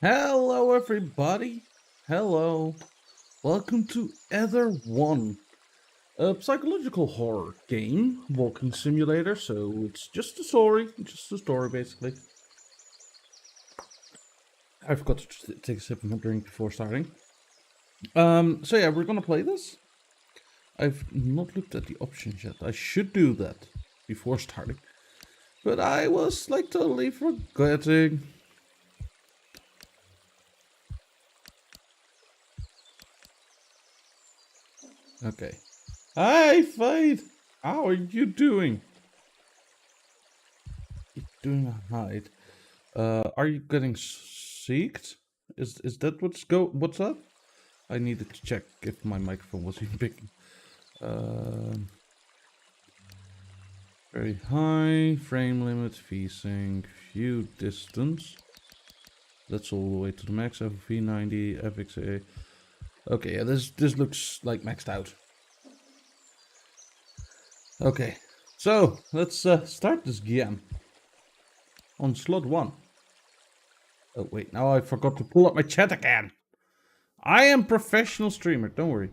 Hello, everybody. Hello. Welcome to Ether 1, a psychological horror game, walking simulator. So it's just a story basically. I forgot to take a sip of my drink before starting. So yeah, we're gonna play this. I've not looked at the options yet. I should do that before starting, but I was like totally forgetting. Okay. Hi, Fade. How are you doing? You're doing a hide. Are you getting seeked? Is that what's up? I needed to check if my microphone was even picking. Um, very high frame limit, VSync, view distance. That's all the way to the max. FOV 90, FXA. Okay, yeah, this looks like maxed out. Okay, so let's start this game on slot 1. Oh wait, now I forgot to pull up my chat again. I am professional streamer, don't worry.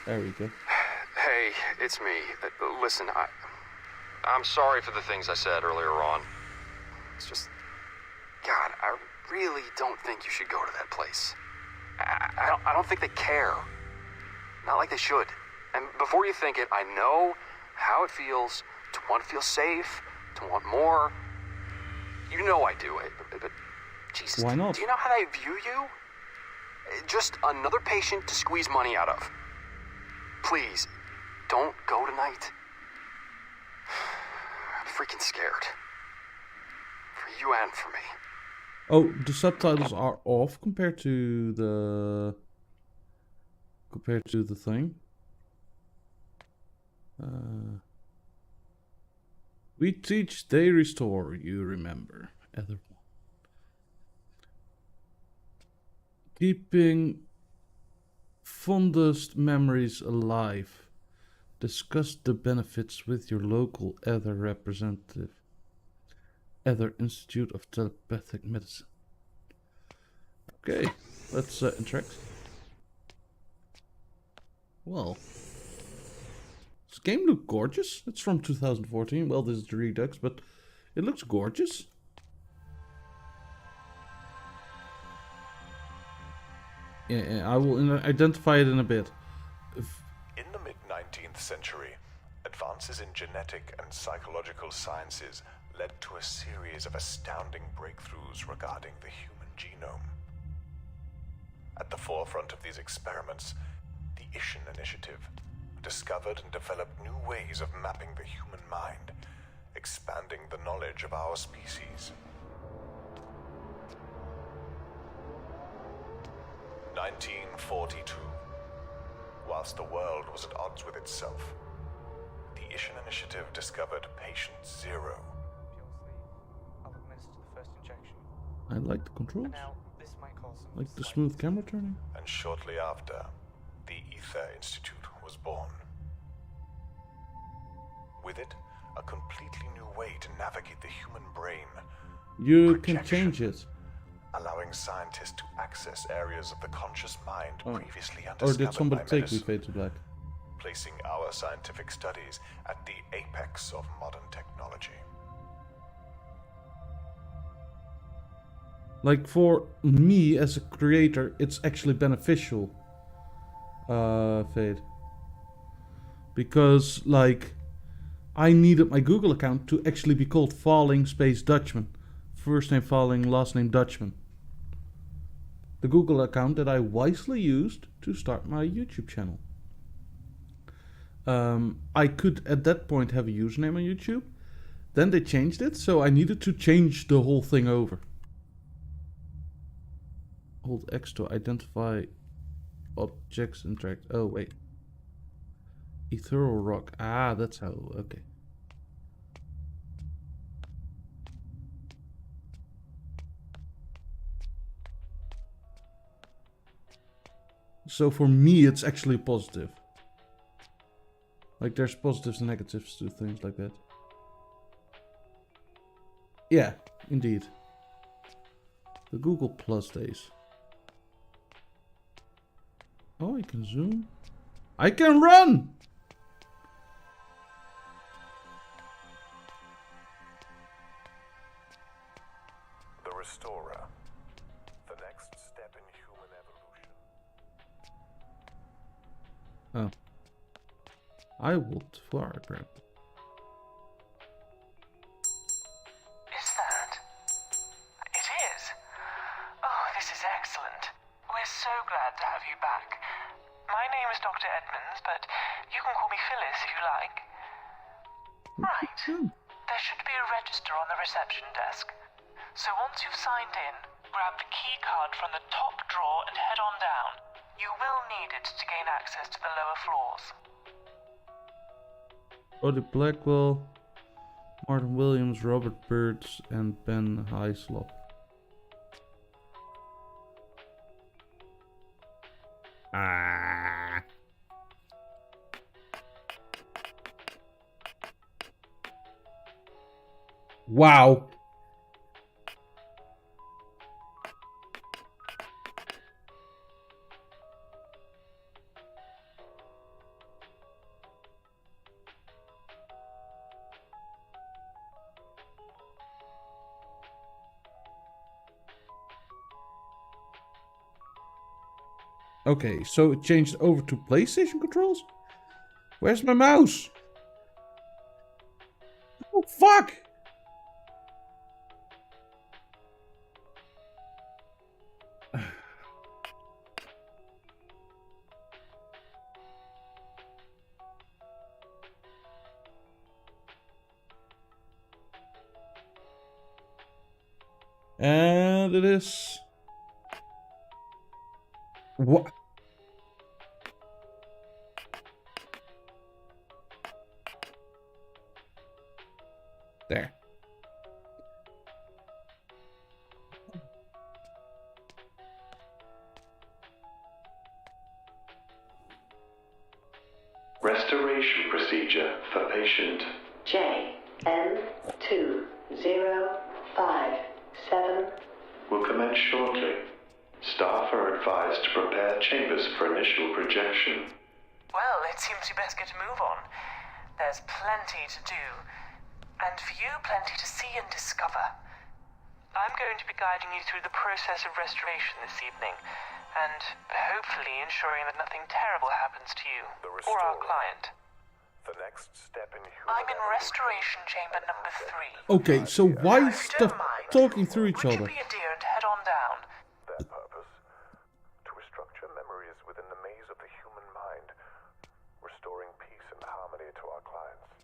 There we go. Hey, it's me. Listen, I'm sorry for the things I said earlier on. It's just, God, I really don't think you should go to that place. I don't think they care. Not like they should. And before you think it, I know how it feels to want to feel safe, to want more. You know I do it, but Jesus, Why not? do you know how they view you? Just another patient to squeeze money out of. Please, don't go tonight. I'm freaking scared. For you and for me. Oh, the subtitles are off compared to the thing. We teach, they restore. You remember, Ether. Keeping fondest memories alive. Discuss the benefits with your local Ether representative. Ether Institute of Telepathic Medicine. Okay, let's interact. Well, this game looks gorgeous. It's from 2014. Well, this is the Redux, but it looks gorgeous. Yeah, I will identify it in a bit. In the mid-19th century, advances in genetic and psychological sciences led to a series of astounding breakthroughs regarding the human genome. At the forefront of these experiments, the Ishin Initiative discovered and developed new ways of mapping the human mind, expanding the knowledge of our species. 1942. Whilst the world was at odds with itself, the Ishin Initiative discovered Patient Zero. I'll administer the first injection. I like the controls. Now, this might cause some Like the slight smooth camera turning. And shortly after, the Ether Institute was born. With it, a completely new way to navigate the human brain. You can Projection. change it. Allowing scientists to access areas of the conscious mind previously Or undiscovered did somebody by take me medicine, Fade to Black? placing our scientific studies at the apex of modern technology. Like for me as a creator, it's actually beneficial. Fade. Because like I needed my Google account to actually be called Falling Space Dutchman. First name Falling, last name Dutchman. The Google account that I wisely used to start my YouTube channel. I could at that point have a username on YouTube. Then they changed it, so I needed to change the whole thing over. Hold X to identify objects interact. Oh, wait. Ethereal rock. Ah, that's how. Okay. So for me, it's actually positive. Like there's positives and negatives to things like that. Yeah, indeed. The Google Plus days. Oh, I can zoom. I can run! The Restorer. The next step in human evolution. Oh. I walked far, apparently. Is that? It is. Oh, this is excellent. We're so glad to have you back. My name is Dr. Edmonds, but you can call me Phyllis if you like. Right. There should be a register on the reception desk. So once you've signed in, grab the key card from the top drawer and head on down. You will need it to gain access to the lower floors. Roddy Blackwell, Martin Williams, Robert Birds, and Ben Hyslop. Ah. Wow. Okay, so it changed over to PlayStation controls? Where's my mouse? Oh, fuck! And it is... What? There. Restoration procedure for patient JN2057 will commence shortly. Staff are advised to prepare chambers for initial projection. Well, it seems you best get a move on. There's plenty to do. And for you, plenty to see and discover. I'm going to be guiding you through the process of restoration this evening, and hopefully ensuring that nothing terrible happens to you The or our Restorer. client. The next step in human I'm in evolution. restoration chamber number 3. Okay, so why If you stuff don't mind, talking through each would other? you be a dear and head on down? Their purpose? To restructure memories within the maze of the human mind, restoring peace and harmony to our clients,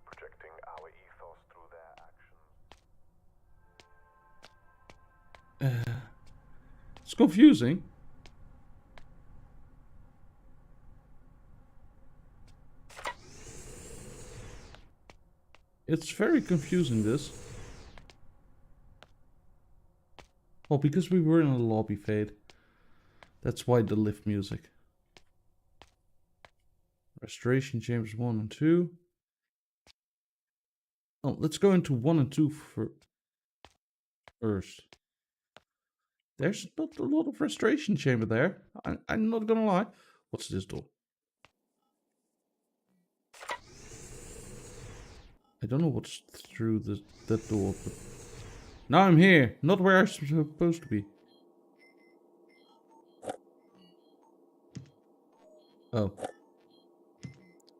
projecting our ethos through their actions. It's confusing. It's very confusing, this. Well, because we were in a lobby, Fade. That's why the lift music. Restoration chambers 1 and 2. Oh, let's go into 1 and 2 first. There's not a lot of restoration chamber there. I'm not gonna lie. What's this door? I don't know what's through that door, but now I'm here, not where I'm supposed to be. Oh.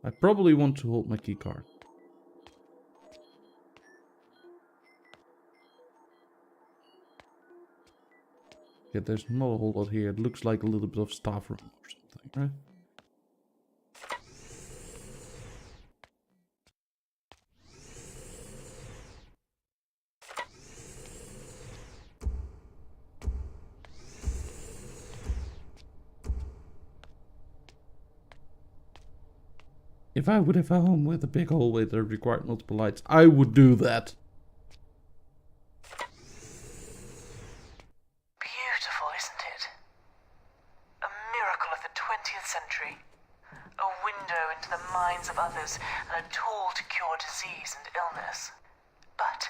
I probably want to hold my key card. Yeah, there's not a whole lot here. It looks like a little bit of staff room or something, right? If I would have a home with a big hallway that required multiple lights, I would do that. Beautiful, isn't it? A miracle of the 20th century. A window into the minds of others and a tool to cure disease and illness. But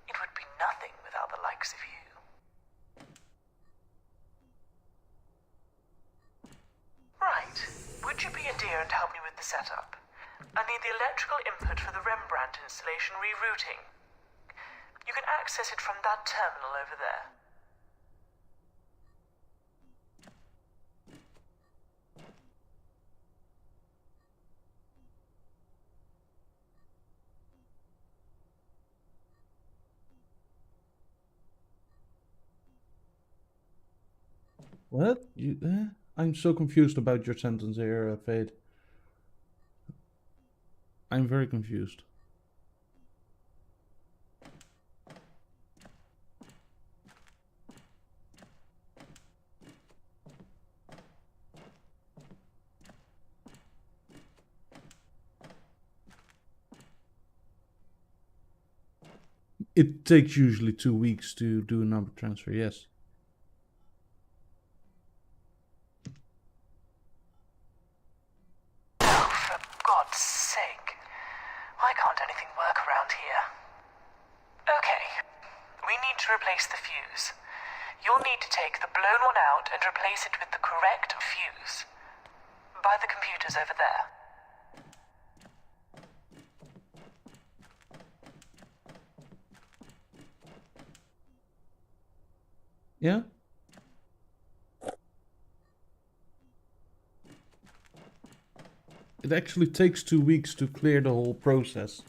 It would be nothing without the likes of you. Right. Would you be a dear and help me with the setup? I need the electrical input for the Rembrandt installation rerouting. You can access it from that terminal over there. What? I'm so confused about your sentence here, Fade. I'm very confused. It takes usually 2 weeks to do a number transfer, yes. For God's sake. Why can't anything work around here? Okay. We need to replace the fuse. You'll need to take the blown one out and replace it with the correct fuse. By the computers over there. Yeah? It actually takes 2 weeks to clear the whole process.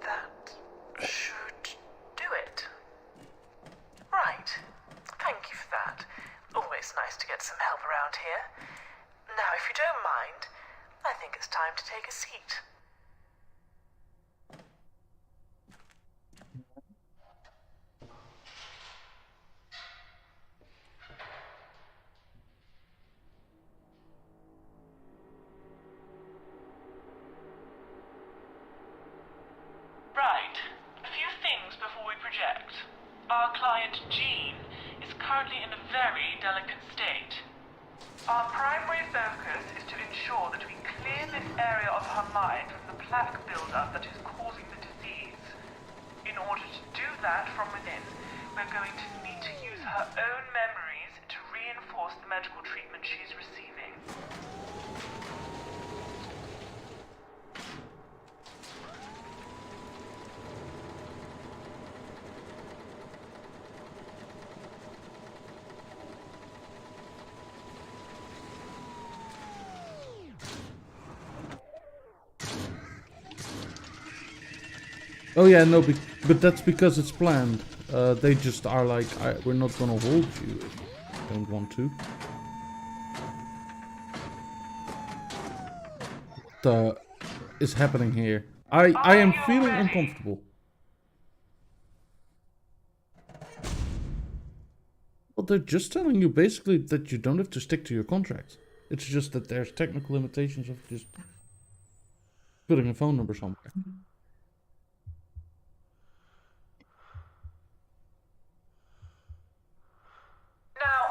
That should do it. Right. Thank you for that. Always nice to get some help around here. Now, if you don't mind, I think it's time to take a seat. Right. A few things before we project. Our client, Jean, is currently in a very delicate state. Our primary focus is to ensure that we clear this area of her mind from the plaque buildup that is causing the disease. In order to do that from within, we're going to need to use her own memories to reinforce the medical treatment she's receiving. Oh yeah, no, but that's because it's planned. They just are like, we're not gonna hold you if you don't want to. What is happening here? I am feeling uncomfortable. Well, they're just telling you basically that you don't have to stick to your contract. It's just that there's technical limitations of just putting a phone number somewhere. Now,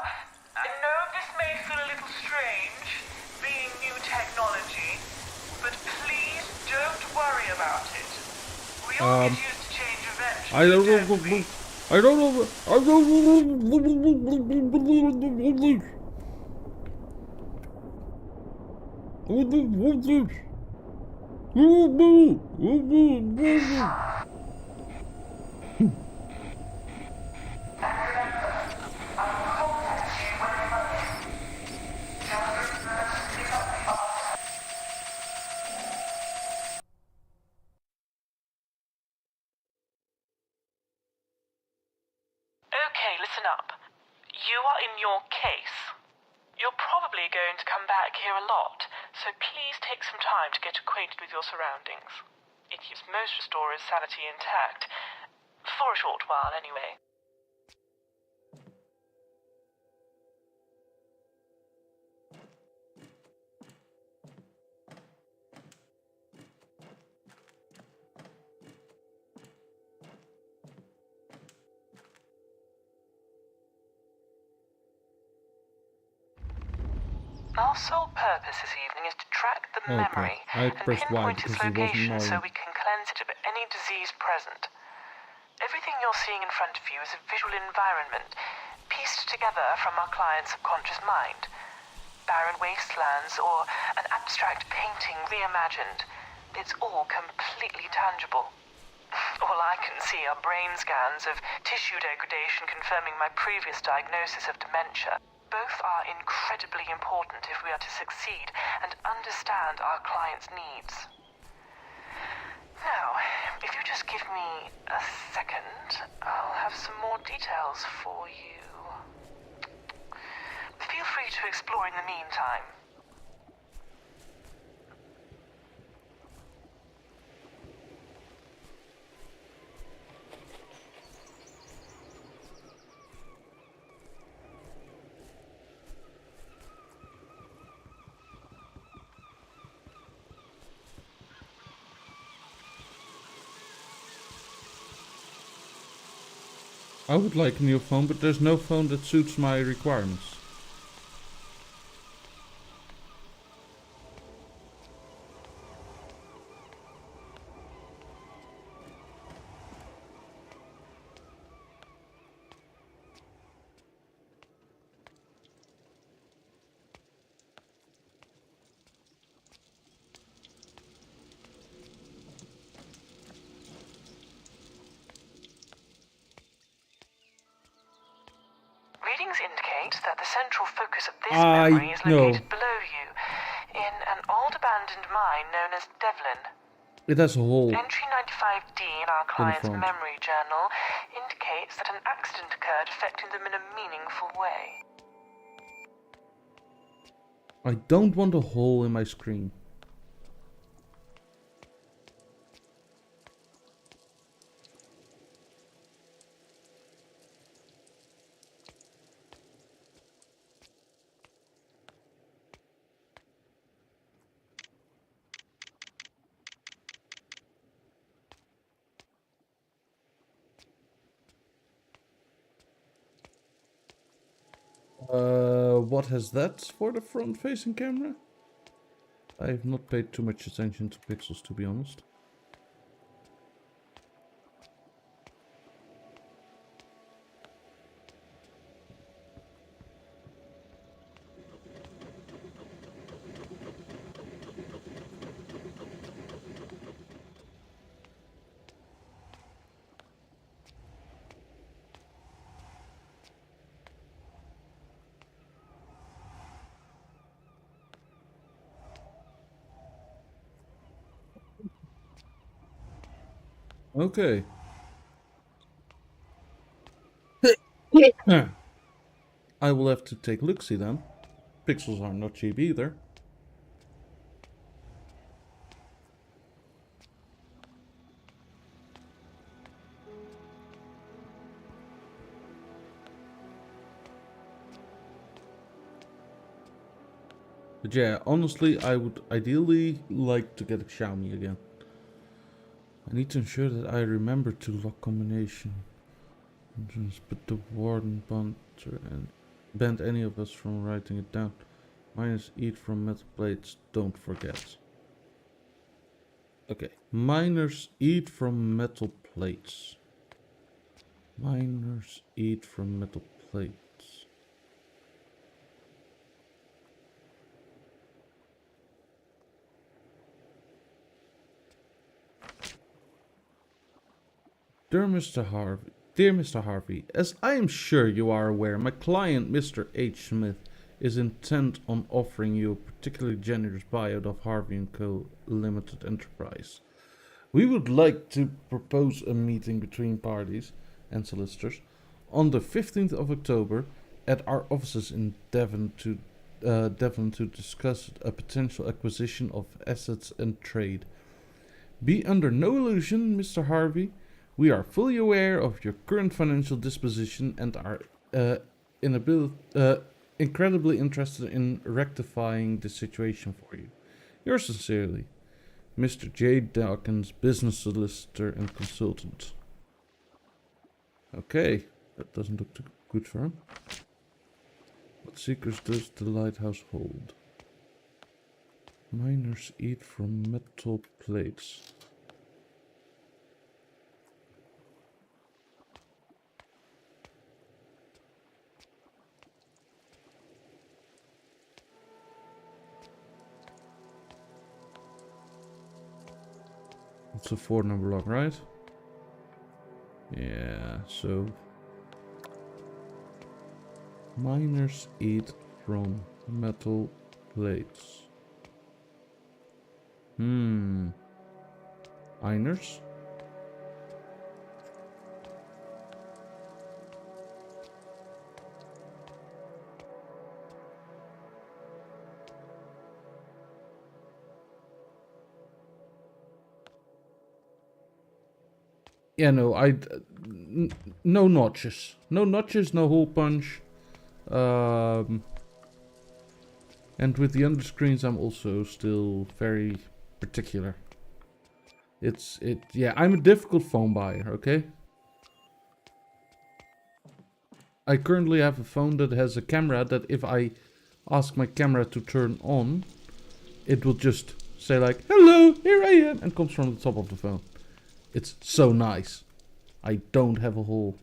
I know this may feel a little strange, being new technology, but please don't worry about it. We all get used to change eventually. I don't don't know. we? I don't know. I don't know. Okay, listen up. You are in your case. You're probably going to come back here a lot, so please take some time to get acquainted with your surroundings. It keeps most restorers' sanity intact. For a short while, anyway. Our sole purpose this evening is to track the Okay, memory I and pressed Y pinpoint its because it wasn't location so knowing. we can cleanse it of any disease present. Everything you're seeing in front of you is a visual environment pieced together from our client's subconscious mind. Barren wastelands or an abstract painting reimagined. It's all completely tangible. All I can see are brain scans of tissue degradation confirming my previous diagnosis of dementia. Both are incredibly important if we are to succeed and understand our client's needs. Now, if you just give me a second, I'll have some more details for you. Feel free to explore in the meantime. I would like a new phone, but there's no phone that suits my requirements. Readings indicate that the central focus of this I memory is know. located below you, in an old abandoned mine known as Devlin. It has a hole. Entry 95D in our client's front. memory journal indicates that an accident occurred affecting them in a meaningful way. I don't want a hole in my screen. What has that for the front-facing camera? I've not paid too much attention to pixels, to be honest. Okay. I will have to take a look-see then. Pixels are not cheap either. But yeah, honestly, I would ideally like to get a Xiaomi again. I need to ensure that I remember to lock combination. Just put the warden bunter and bend any of us from writing it down. Minus eat from metal plates, don't forget. Okay, miners eat from metal plates. Miners eat from metal plates. Dear Mr. Harvey, as I am sure you are aware, my client Mr. H. Smith is intent on offering you a particularly generous buyout of Harvey & Co. Limited Enterprise. We would like to propose a meeting between parties and solicitors on the 15th of October at our offices in Devon to discuss a potential acquisition of assets and trade. Be under no illusion, Mr. Harvey. We are fully aware of your current financial disposition and are incredibly interested in rectifying the situation for you. Yours sincerely, Mr. J. Dawkins, business solicitor and consultant. Okay, that doesn't look too good for him. What secrets does the lighthouse hold? Miners eat from metal plates. It's a 4-number lock, right? Yeah, so miners eat from metal plates. Miners? Yeah, no, no notches. No notches, no hole punch. And with the underscreens, I'm also still very particular. Yeah, I'm a difficult phone buyer, okay? I currently have a phone that has a camera that if I ask my camera to turn on, it will just say like, hello, here I am, and comes from the top of the phone. It's so nice. I don't have a hole.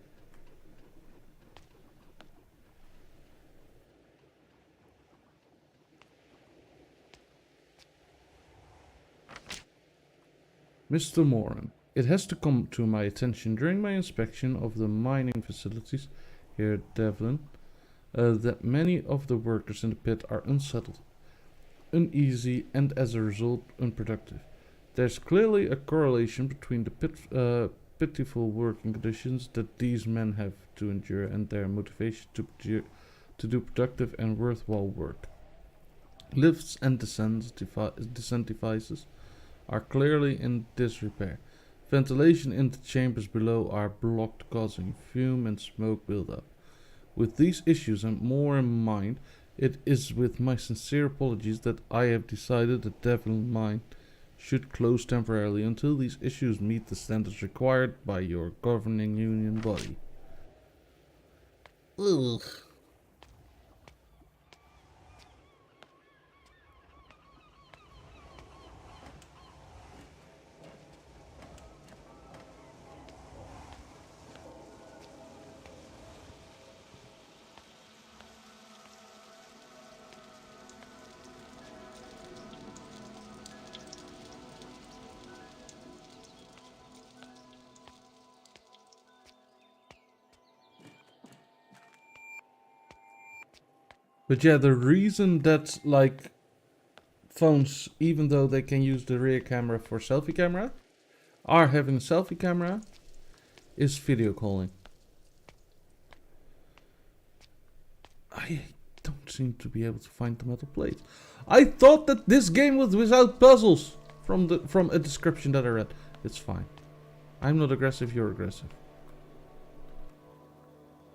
Mr. Moran, it has to come to my attention during my inspection of the mining facilities here at Devlin that many of the workers in the pit are unsettled, uneasy, and as a result unproductive. There's clearly a correlation between the pitiful working conditions that these men have to endure and their motivation to do productive and worthwhile work. Lifts and descent devices are clearly in disrepair. Ventilation in the chambers below are blocked, causing fume and smoke buildup. With these issues and more in mind, it is with my sincere apologies that I have decided that Devlin Mine should close temporarily until these issues meet the standards required by your governing union body. Ugh. But yeah, the reason that like phones, even though they can use the rear camera for selfie camera, are having a selfie camera is video calling. I don't seem to be able to find the metal plate. I thought that this game was without puzzles from a description that I read. It's fine. I'm not aggressive, you're aggressive.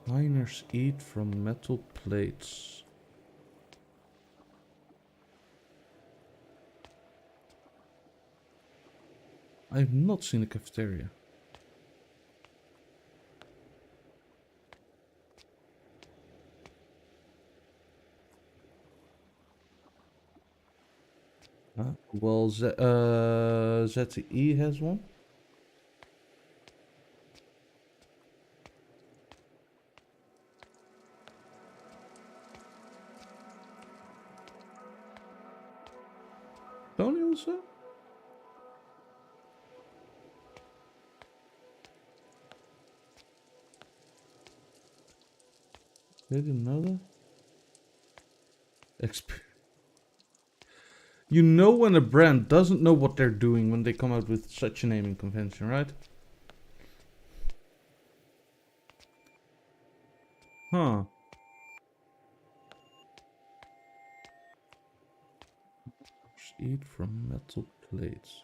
Miners eat from metal plates. I've not seen a cafeteria. Well, ZTE has one. Tony also? They didn't know that? You know when a brand doesn't know what they're doing when they come out with such a naming convention, right? Huh. Eat from metal plates.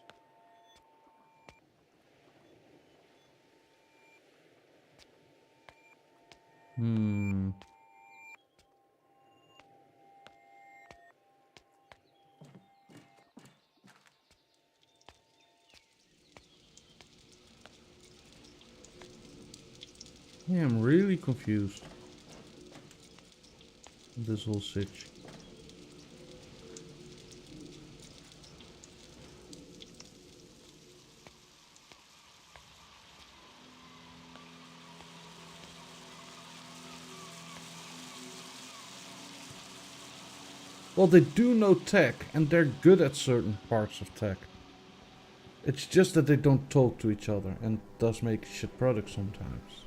I am really confused. This whole sitch. Well, they do know tech, and they're good at certain parts of tech. It's just that they don't talk to each other, and thus make shit products sometimes.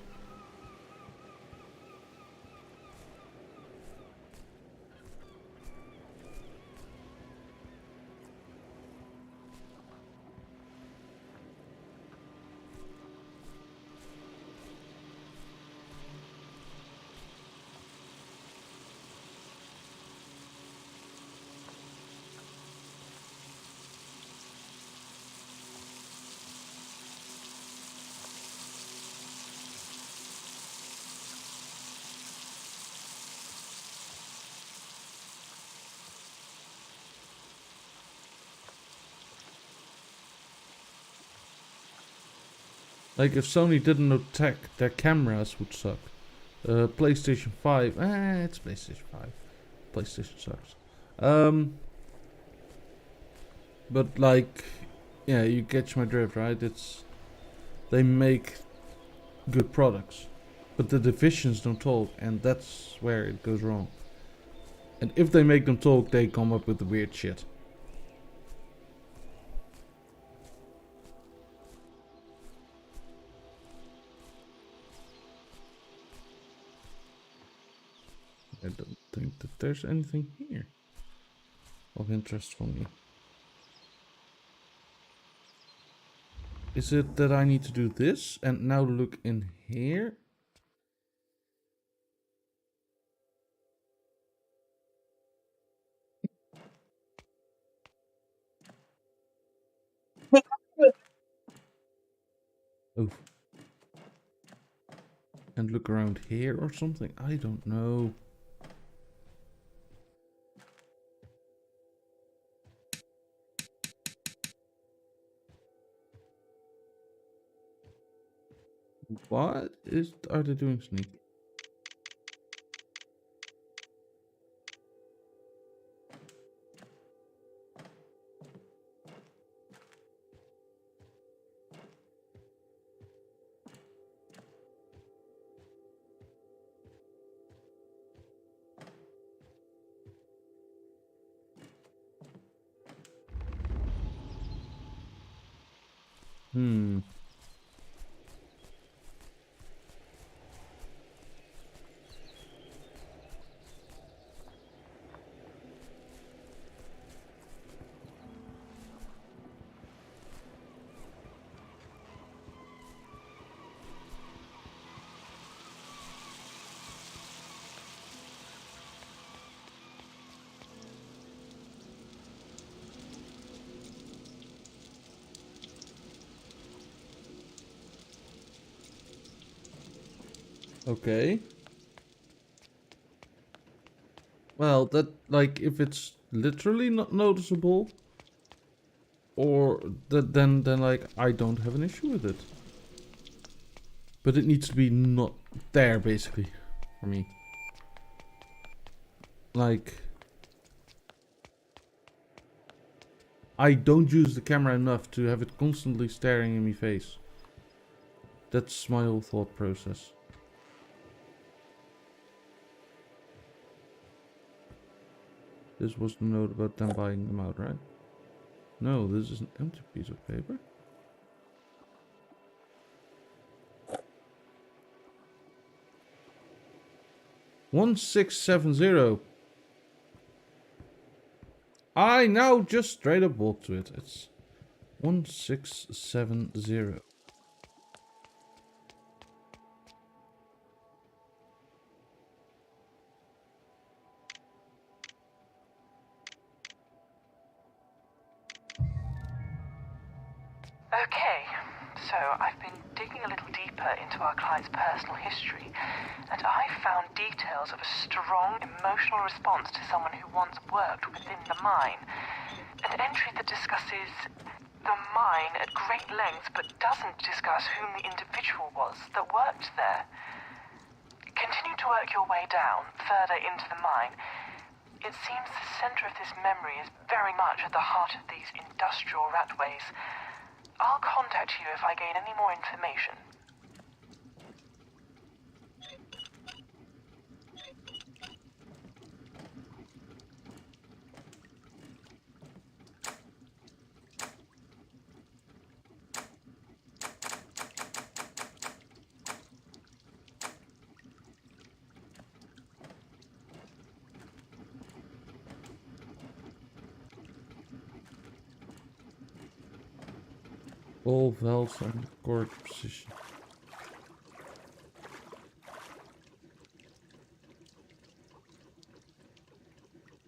Like, if Sony didn't know tech, their cameras would suck. PlayStation 5, it's PlayStation 5. PlayStation sucks. But like, yeah, you catch my drift, right? They make good products, but the divisions don't talk, and that's where it goes wrong. And if they make them talk, they come up with the weird shit. I don't think that there's anything here of interest for me. Is it that I need to do this and now look in here? Oh. And look around here or something? I don't know. What are they doing, Sneak? Hmm. Okay. Well, that, like, if it's literally not noticeable, or that, then like, I don't have an issue with it. But it needs to be not there, basically, for me. Like, I don't use the camera enough to have it constantly staring in my face. That's my whole thought process. This was the note about them buying them out, right? No, this is an empty piece of paper. $1670. I now just straight up walk to it. It's 1670. Okay, so I've been digging a little deeper into our client's personal history, and I found details of a strong emotional response to someone who once worked within the mine. An entry that discusses the mine at great length, but doesn't discuss whom the individual was that worked there. Continue to work your way down, further into the mine. It seems the center of this memory is very much at the heart of these industrial ratways. I'll contact you if I gain any more information. All valves are in the correct position.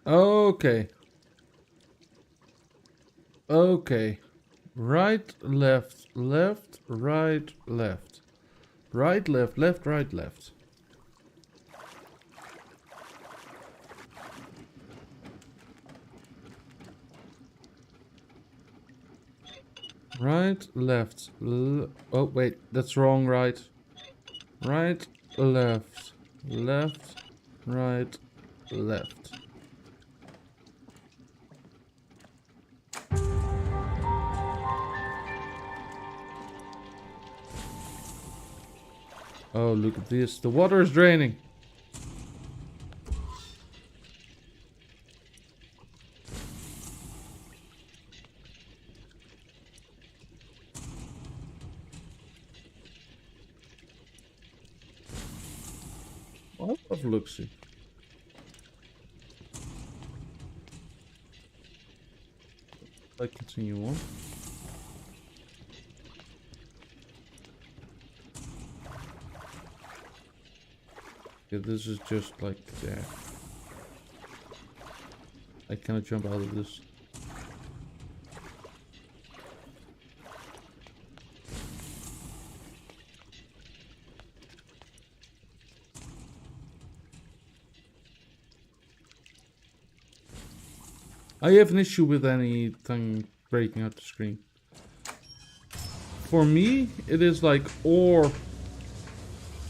Okay. Okay. Right, left, left, right, left. Right, left, left, right, left. Right, left. Oh, wait, that's wrong. Right. Right, left. Left, right, left. Oh, look at this. The water is draining. I'll have a look-see. I continue on. Yeah, this is just like there. I cannot jump out of this. I have an issue with anything breaking out the screen. For me, it is like, or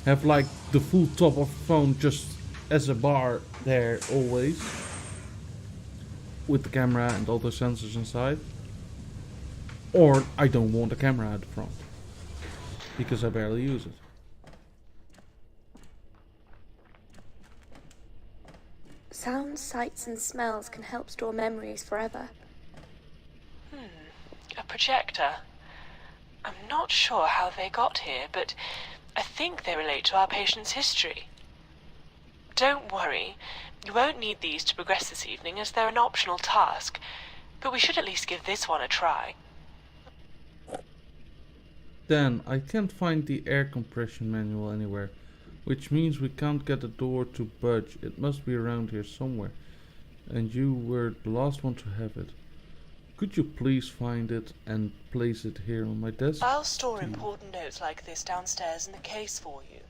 have like the full top of the phone just as a bar there always. With the camera and all the sensors inside. Or I don't want a camera at the front. Because I barely use it. Sounds, sights and smells can help store memories forever. A projector. I'm not sure how they got here, but I think they relate to our patient's history. Don't worry, you won't need these to progress this evening as they're an optional task, but we should at least give this one a try. Dan, I can't find the air compression manual anywhere, which means we can't get the door to budge. It must be around here somewhere, and you were the last one to have it. Could you please find it and place it here on my desk? I'll store important notes like this downstairs in the case for you.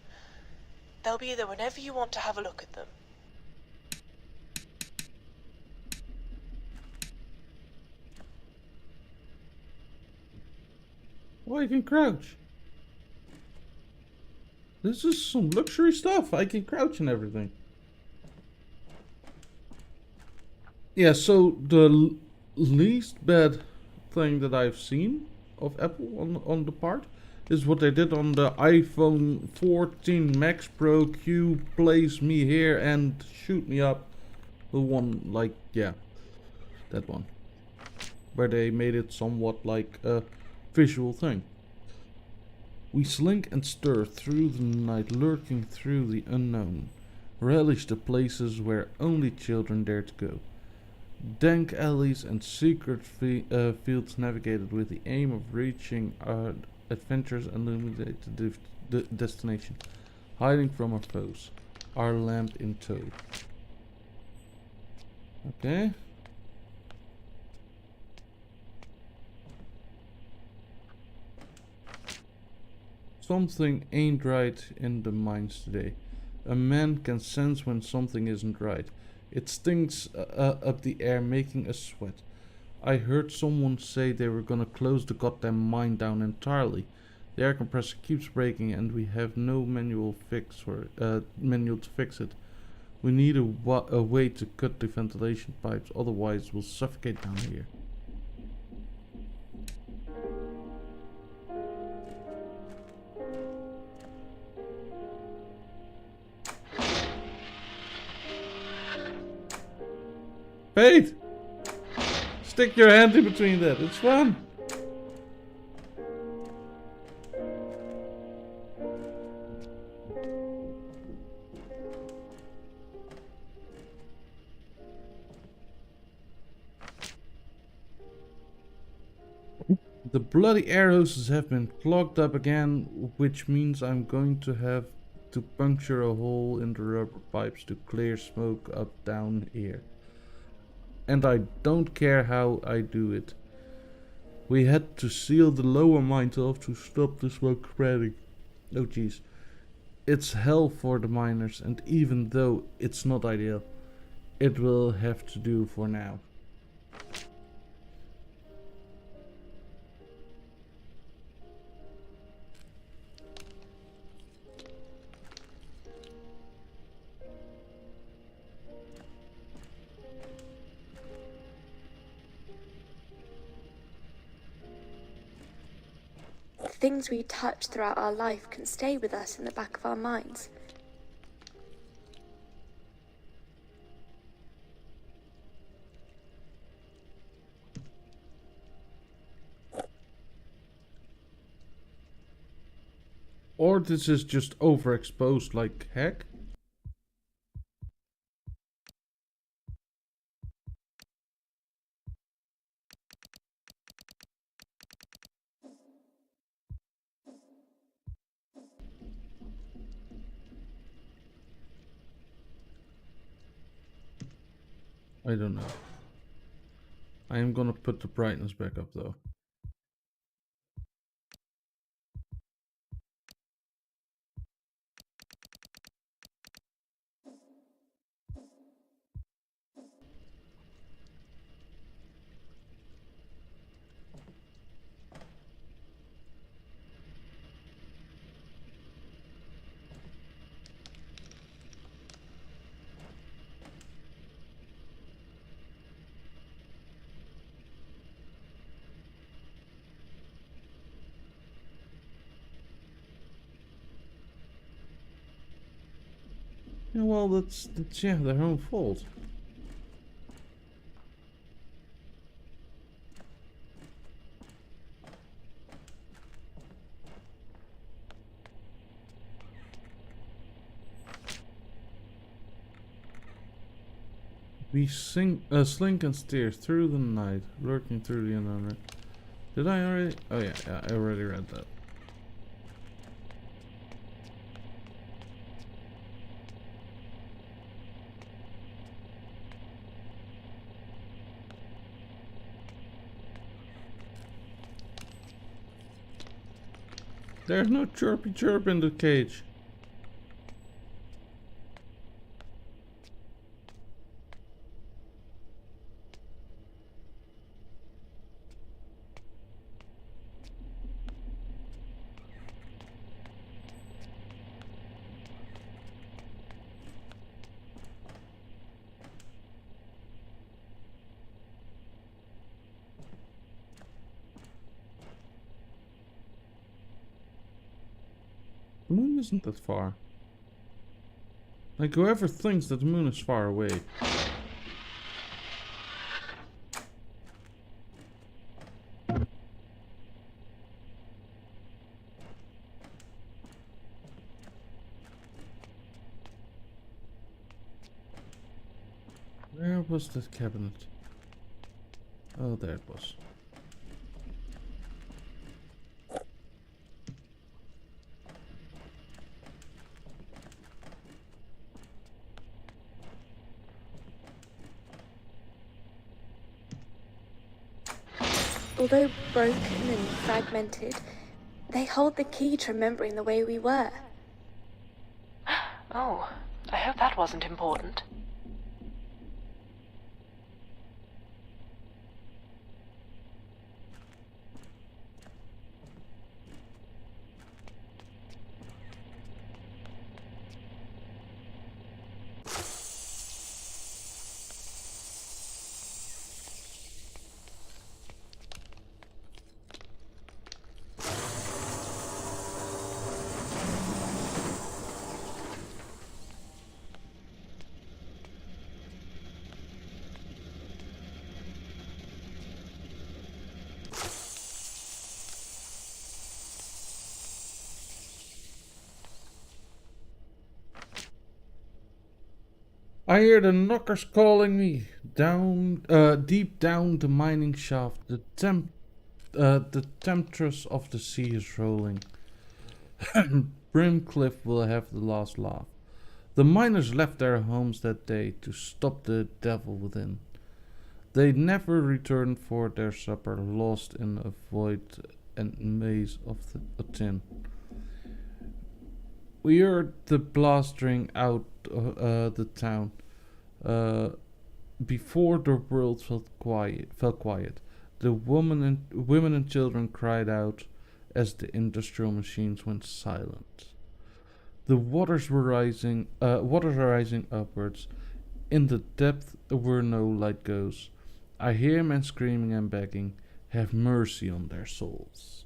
They'll be there whenever you want to have a look at them. Oh, I can crouch. This is some luxury stuff. I can crouch and everything. Yeah, so the least bad thing that I've seen of Apple on the part is what they did on the iPhone 14 Max Pro Q. Place me here and shoot me up. The one, like, yeah, that one. Where they made it somewhat like a visual thing. We slink and stir through the night, lurking through the unknown. Relish the places where only children dare to go. Dank alleys and secret fields navigated with the aim of reaching our adventure's illuminated destination. Hiding from our foes. Our lamp in tow. Okay. Something ain't right in the mines today. A man can sense when something isn't right. It stinks up the air, making us sweat. I heard someone say they were gonna close the goddamn mine down entirely. The air compressor keeps breaking and we have no manual to fix it. We need a way to cut the ventilation pipes, otherwise we'll suffocate down here. Faith! Stick your hand in between that, it's fun! The bloody air hoses have been clogged up again, which means I'm going to have to puncture a hole in the rubber pipes to clear smoke up down here. And I don't care how I do it. We had to seal the lower mines off to stop the smoke spreading. Oh jeez. It's hell for the miners, and even though it's not ideal, it will have to do for now. Things we touch throughout our life can stay with us in the back of our minds. Or this is just overexposed like heck. I don't know. I am gonna put the brightness back up though. Yeah, well, that's yeah, their own fault. We slink and steer through the night, lurking through the unknown. Did I already? Oh yeah, I already read that. There's no chirpy chirp in the cage. The moon isn't that far. Like, whoever thinks that the moon is far away. Where was that cabinet? Oh, there it was. Although broken and fragmented, they hold the key to remembering the way we were. Oh, I hope that wasn't important. I hear the knockers calling me down, deep down the mining shaft. The The temptress of the sea is rolling. Brimcliff will have the last laugh. The miners left their homes that day to stop the devil within. They never returned for their supper, lost in a void and maze of a tin. We heard the blast ring out the town. Before the world felt quiet, the women and children cried out as the industrial machines went silent. The waters are rising upwards. In the depth where no light goes, I hear men screaming and begging, have mercy on their souls.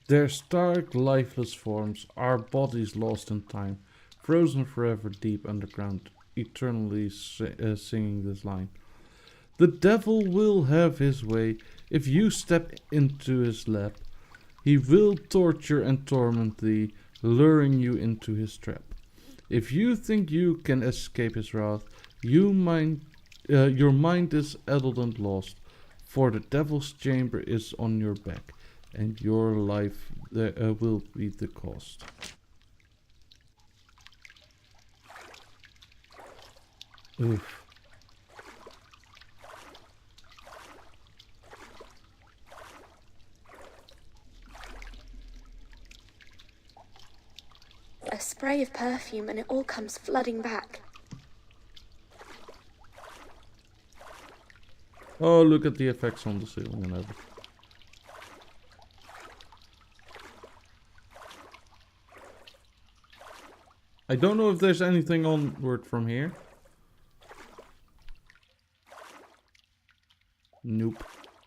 Their stark, lifeless forms are bodies lost in time, frozen forever deep underground, eternally singing this line. The devil will have his way if you step into his lap. He will torture and torment thee, luring you into his trap. If you think you can escape his wrath, your mind is addled and lost, for the devil's chamber is on your back, and your life will be the cost. Oof. A spray of perfume and it all comes flooding back. Oh, look at the effects on the ceiling and everything. I don't know if there's anything onward from here. Nope.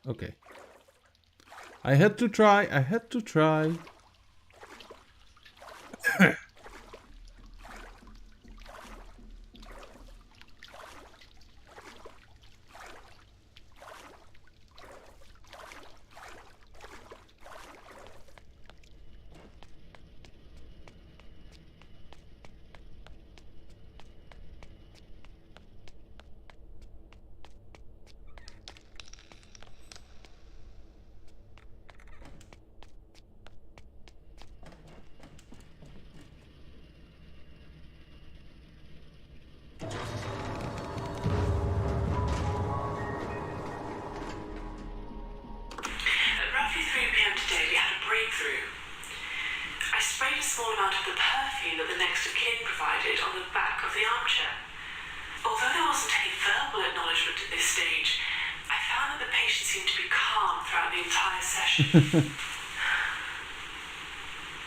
Okay. I had to try.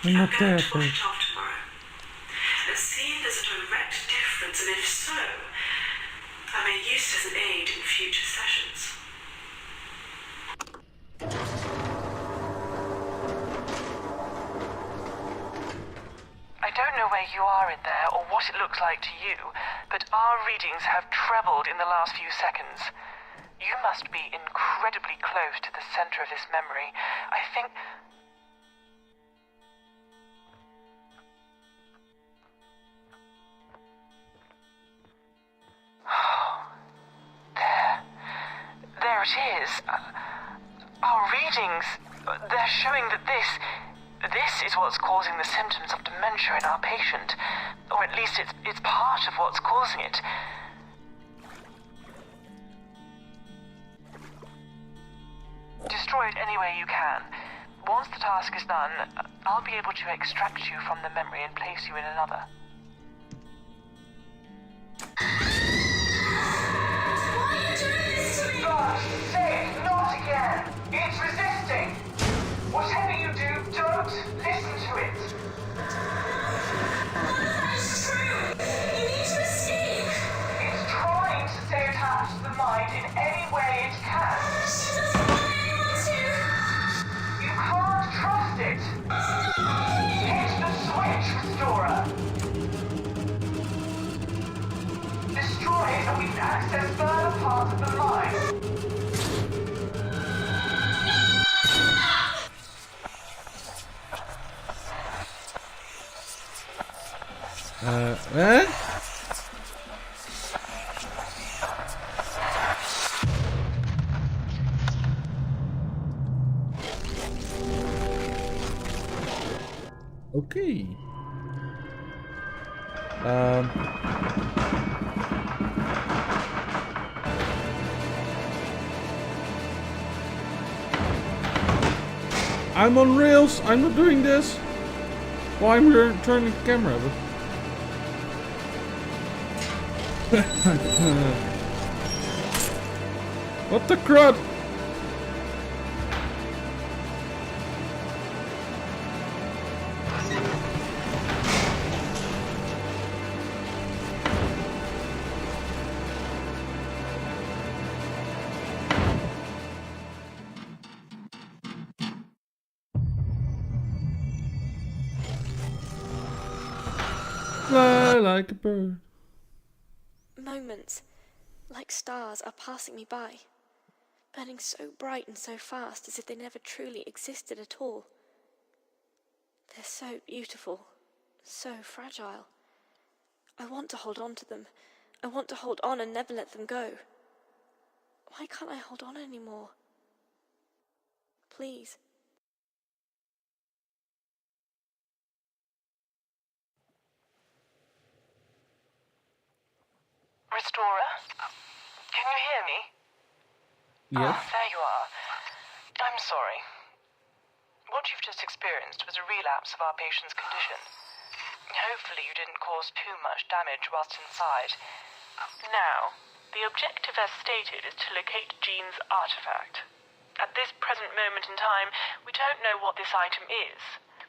I'm not there for it. And see if there's a direct difference, and if so, I may use it as an aid in future sessions. I don't know where you are in there or what it looks like to you, but our readings have trebled in the last few seconds. You must be incredibly close to the center of this memory. I think... There it is. Our readings, they're showing that this is what's causing the symptoms of dementia in our patient. Or at least it's part of what's causing it. Destroy it any way you can. Once the task is done, I'll be able to extract you from the memory and place you in another. Say it, not again! It's resisting! Whatever you do, don't listen to it! It's true! Eh? Okay. I'm on rails. I'm not doing this. Well, I'm turning the camera. But what the crud? Fly like a bird. Moments, like stars, are passing me by, burning so bright and so fast as if they never truly existed at all. They're so beautiful, so fragile. I want to hold on to them. I want to hold on and never let them go. Why can't I hold on anymore? Please. Restorer? Can you hear me? Yes. Ah, there you are. I'm sorry. What you've just experienced was a relapse of our patient's condition. Hopefully you didn't cause too much damage whilst inside. Now, the objective as stated is to locate Jean's artifact. At this present moment in time, we don't know what this item is.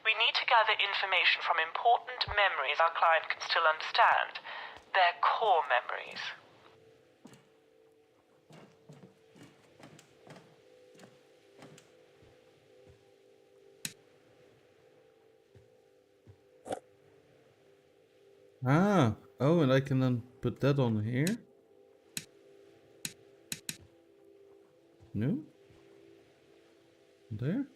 We need to gather information from important memories our client can still understand. Their core memories. Ah. Oh, and I can then put that on here. No? There?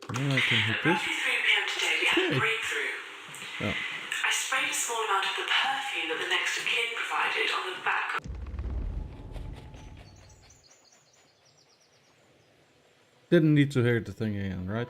And then I can hit this. Roughly 3 p.m. today, we had a Okay. breakthrough. Oh. I sprayed a small amount of the perfume that the next of kin provided on the back of... Didn't need to hear the thing again, right?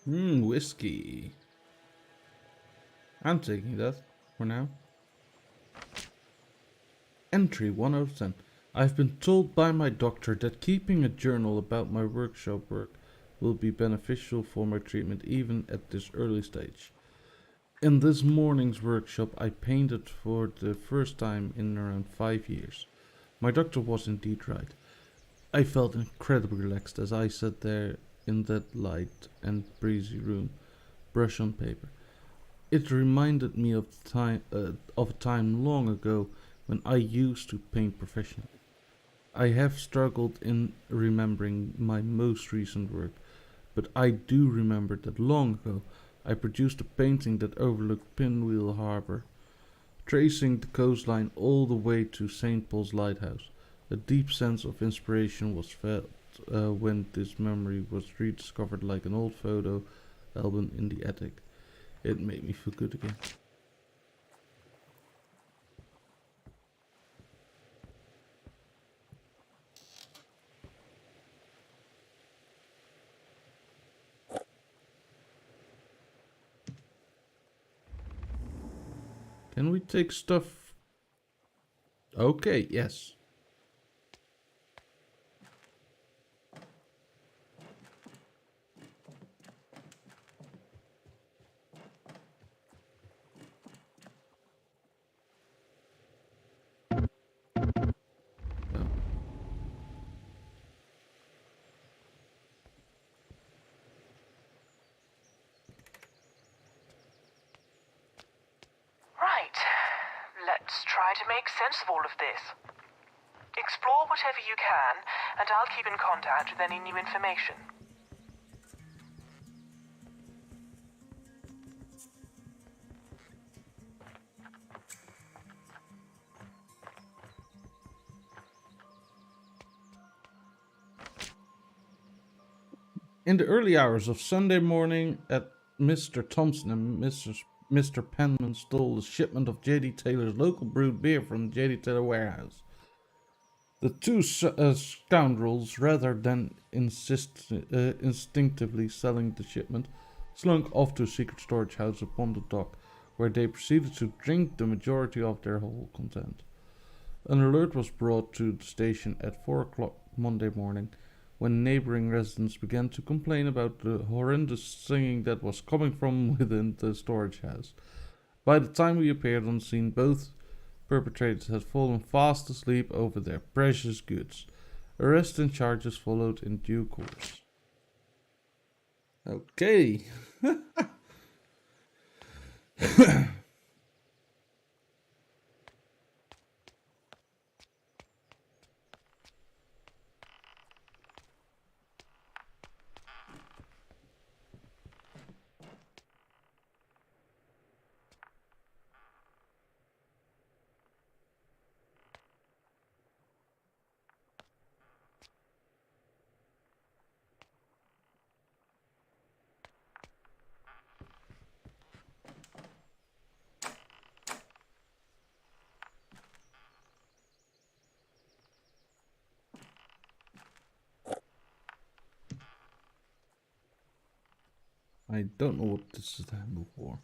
Whiskey. I'm taking that for now. Entry 1 out of 10. I've been told by my doctor that keeping a journal about my workshop work will be beneficial for my treatment even at this early stage. In this morning's workshop, I painted for the first time in around 5 years. My doctor was indeed right. I felt incredibly relaxed as I sat there in that light and breezy room, brush on paper. It reminded me of a time long ago when I used to paint professionally. I have struggled in remembering my most recent work, but I do remember that long ago I produced a painting that overlooked Pinwheel Harbor, tracing the coastline all the way to St. Paul's Lighthouse. A deep sense of inspiration was felt when this memory was rediscovered like an old photo album in the attic. It made me feel good again. Can we take stuff? Okay, yes. Oh. Right. Let's try to make sense of all of this. Explore whatever you can, and I'll keep in contact with any new information. In the early hours of Sunday morning, at Mr. Thompson and Mr. Penman stole a shipment of J.D. Taylor's local brewed beer from the J.D. Taylor warehouse. The two scoundrels, rather than instinctively selling the shipment, slunk off to a secret storage house upon the dock, where they proceeded to drink the majority of their whole content. An alert was brought to the station at 4 o'clock Monday morning, when neighboring residents began to complain about the horrendous singing that was coming from within the storage house. By the time we appeared on scene, both perpetrators had fallen fast asleep over their precious goods. Arrest and charges followed in due course. Okay. I don't know what this is the handle for.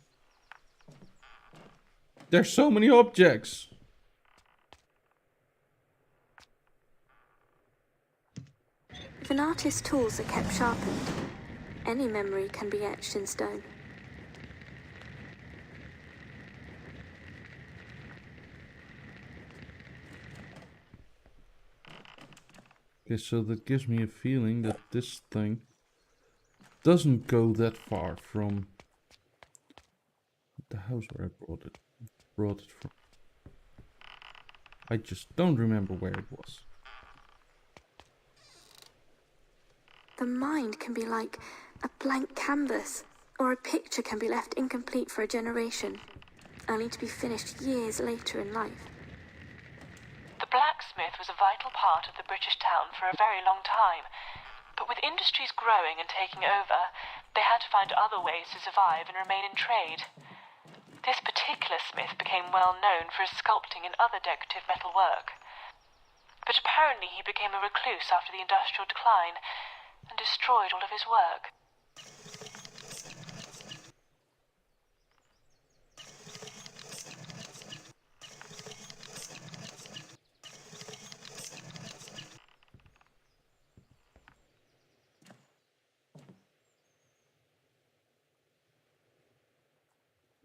There's so many objects! If an artist's tools are kept sharpened, any memory can be etched in stone. Okay, so that gives me a feeling that this thing doesn't go that far from the house where I brought it from. I just don't remember where it was. The mind can be like a blank canvas, or a picture can be left incomplete for a generation, only to be finished years later in life. The blacksmith was a vital part of the British town for a very long time, but with industries growing and taking over, they had to find other ways to survive and remain in trade. This particular smith became well known for his sculpting and other decorative metal work. But apparently he became a recluse after the industrial decline and destroyed all of his work.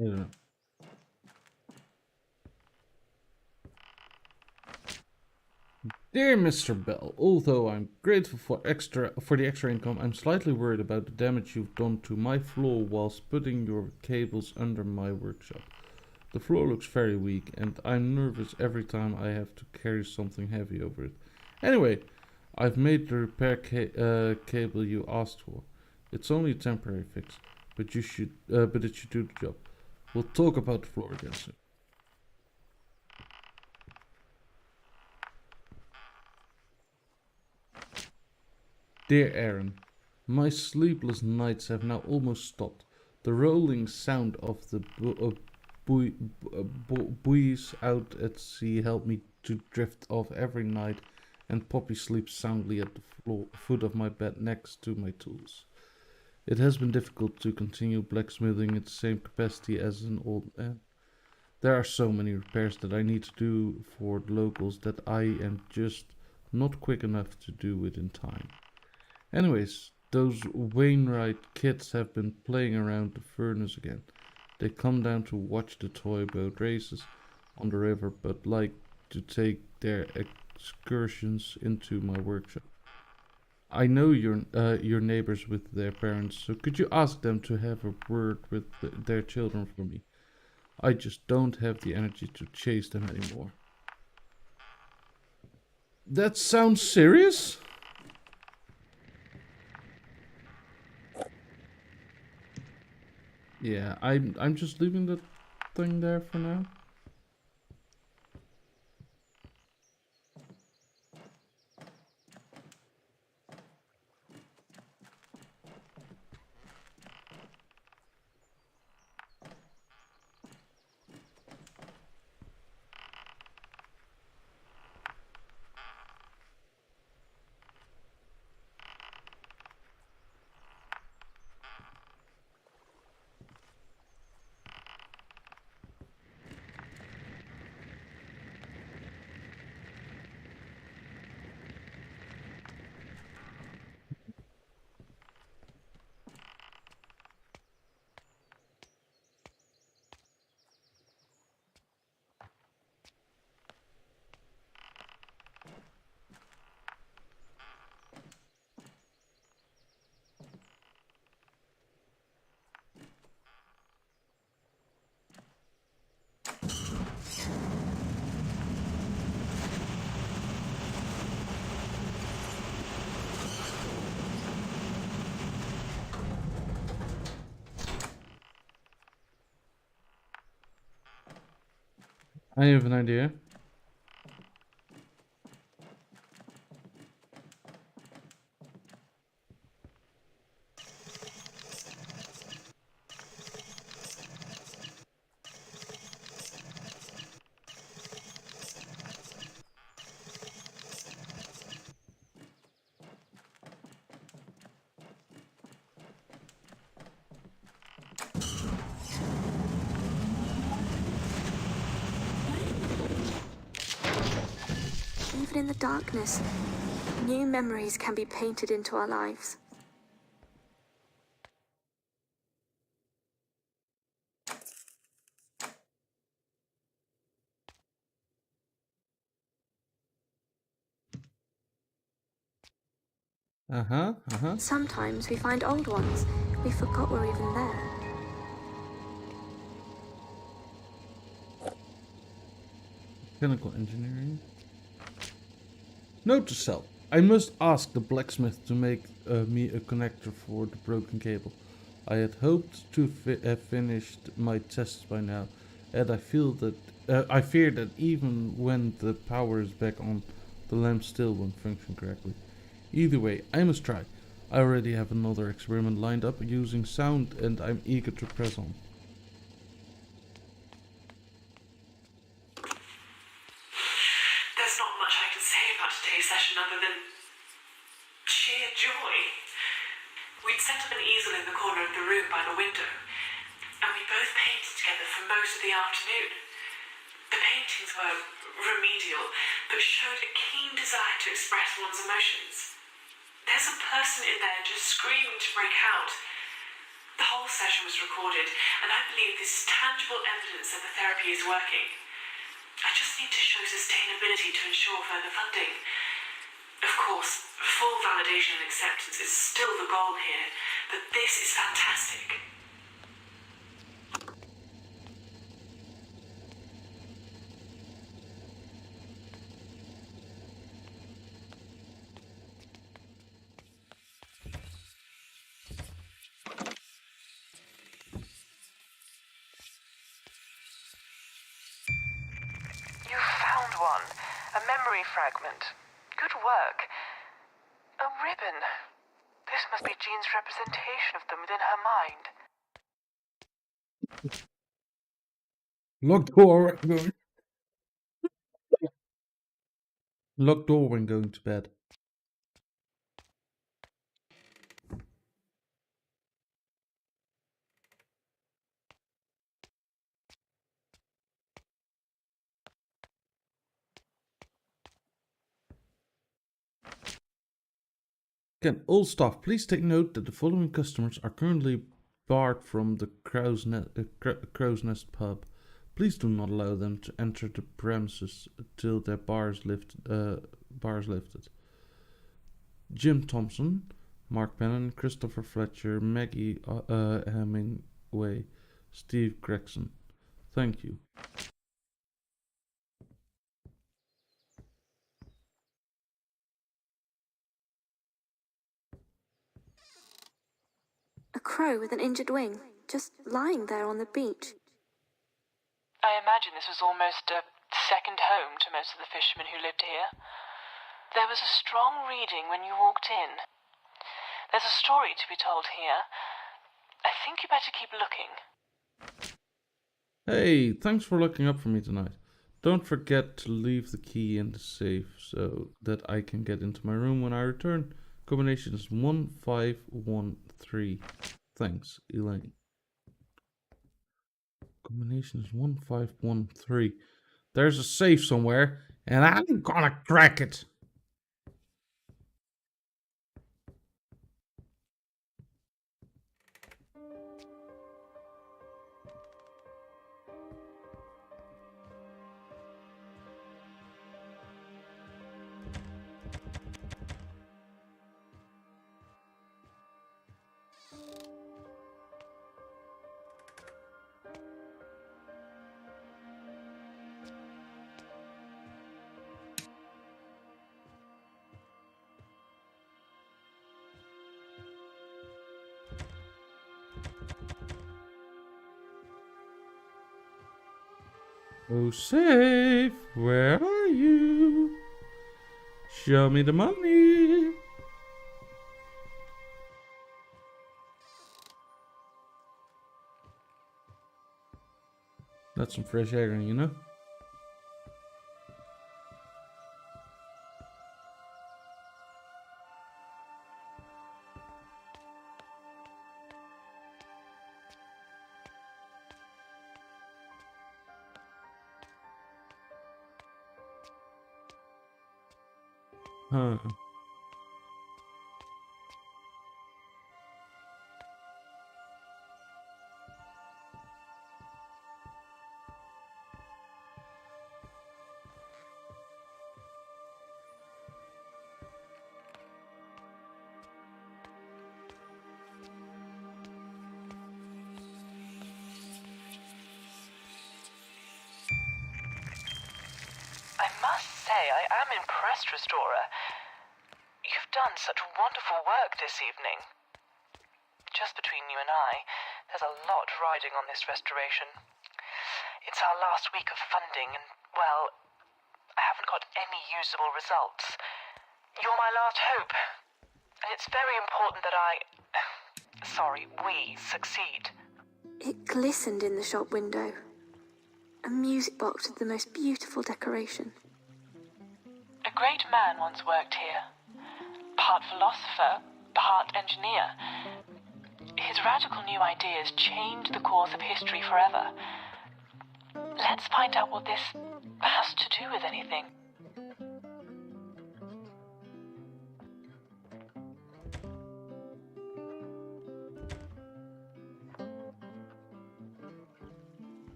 I don't know. Dear Mr. Bell, although I'm grateful for the extra income, I'm slightly worried about the damage you've done to my floor whilst putting your cables under my workshop. The floor looks very weak, and I'm nervous every time I have to carry something heavy over it. Anyway, I've made the repair cable you asked for. It's only a temporary fix, but it should do the job. We'll talk about the floor again soon. Dear Aaron, my sleepless nights have now almost stopped. The rolling sound of the buoys out at sea help me to drift off every night, and Poppy sleeps soundly at the foot of my bed next to my tools. It has been difficult to continue blacksmithing at the same capacity as an old man. There are so many repairs that I need to do for the locals that I am just not quick enough to do within time. Anyways, those Wainwright kids have been playing around the furnace again. They come down to watch the toy boat races on the river, but like to take their excursions into my workshop. I know you're neighbors with their parents, so could you ask them to have a word with their children for me? I just don't have the energy to chase them anymore. That sounds serious. Yeah, I'm just leaving the thing there for now. I have an idea. Even in the darkness, new memories can be painted into our lives. Sometimes we find old ones we forgot were even there. Mechanical engineering. Note to self. I must ask the blacksmith to make me a connector for the broken cable. I had hoped to have finished my tests by now, and I fear that even when the power is back on, the lamp still won't function correctly. Either way, I must try. I already have another experiment lined up using sound, and I'm eager to press on. There's not much I can say about today's session other than sheer joy. We'd set up an easel in the corner of the room by the window, and we both painted together for most of the afternoon. The paintings were remedial, but showed a keen desire to express one's emotions. There's a person in there just screaming to break out. The whole session was recorded, and I believe this is tangible evidence that the therapy is working. I just need to show sustainability to ensure further funding. Of course, full validation and acceptance is still the goal here, but this is fantastic. You found one. A memory fragment. Good work. A ribbon. This must be Jean's representation of them within her mind. Locked door. Locked door when going to bed. Again, all staff, please take note that the following customers are currently barred from the Crow's Nest pub. Please do not allow them to enter the premises till their bar is lifted. Jim Thompson, Mark Pennon, Christopher Fletcher, Maggie Hemingway, Steve Gregson. Thank you. A crow with an injured wing, just lying there on the beach. I imagine this was almost a second home to most of the fishermen who lived here. There was a strong reading when you walked in. There's a story to be told here. I think you better keep looking. Hey, thanks for looking up for me tonight. Don't forget to leave the key in the safe so that I can get into my room when I return. Combination is 1513. Thanks, Elaine. Combination is 1513. There's a safe somewhere, and I'm gonna crack it. Oh, safe, where are you? Show me the money. That's some fresh air, you know? Huh. I must say, I am impressed, Restorer. You've done such wonderful work this evening. Just between you and I, there's a lot riding on this restoration. It's our last week of funding, and, well, I haven't got any usable results. You're my last hope. And it's very important that we succeed. It glistened in the shop window. A music box with the most beautiful decoration. A great man once worked here. Part philosopher, part engineer. His radical new ideas changed the course of history forever. Let's find out what this has to do with anything.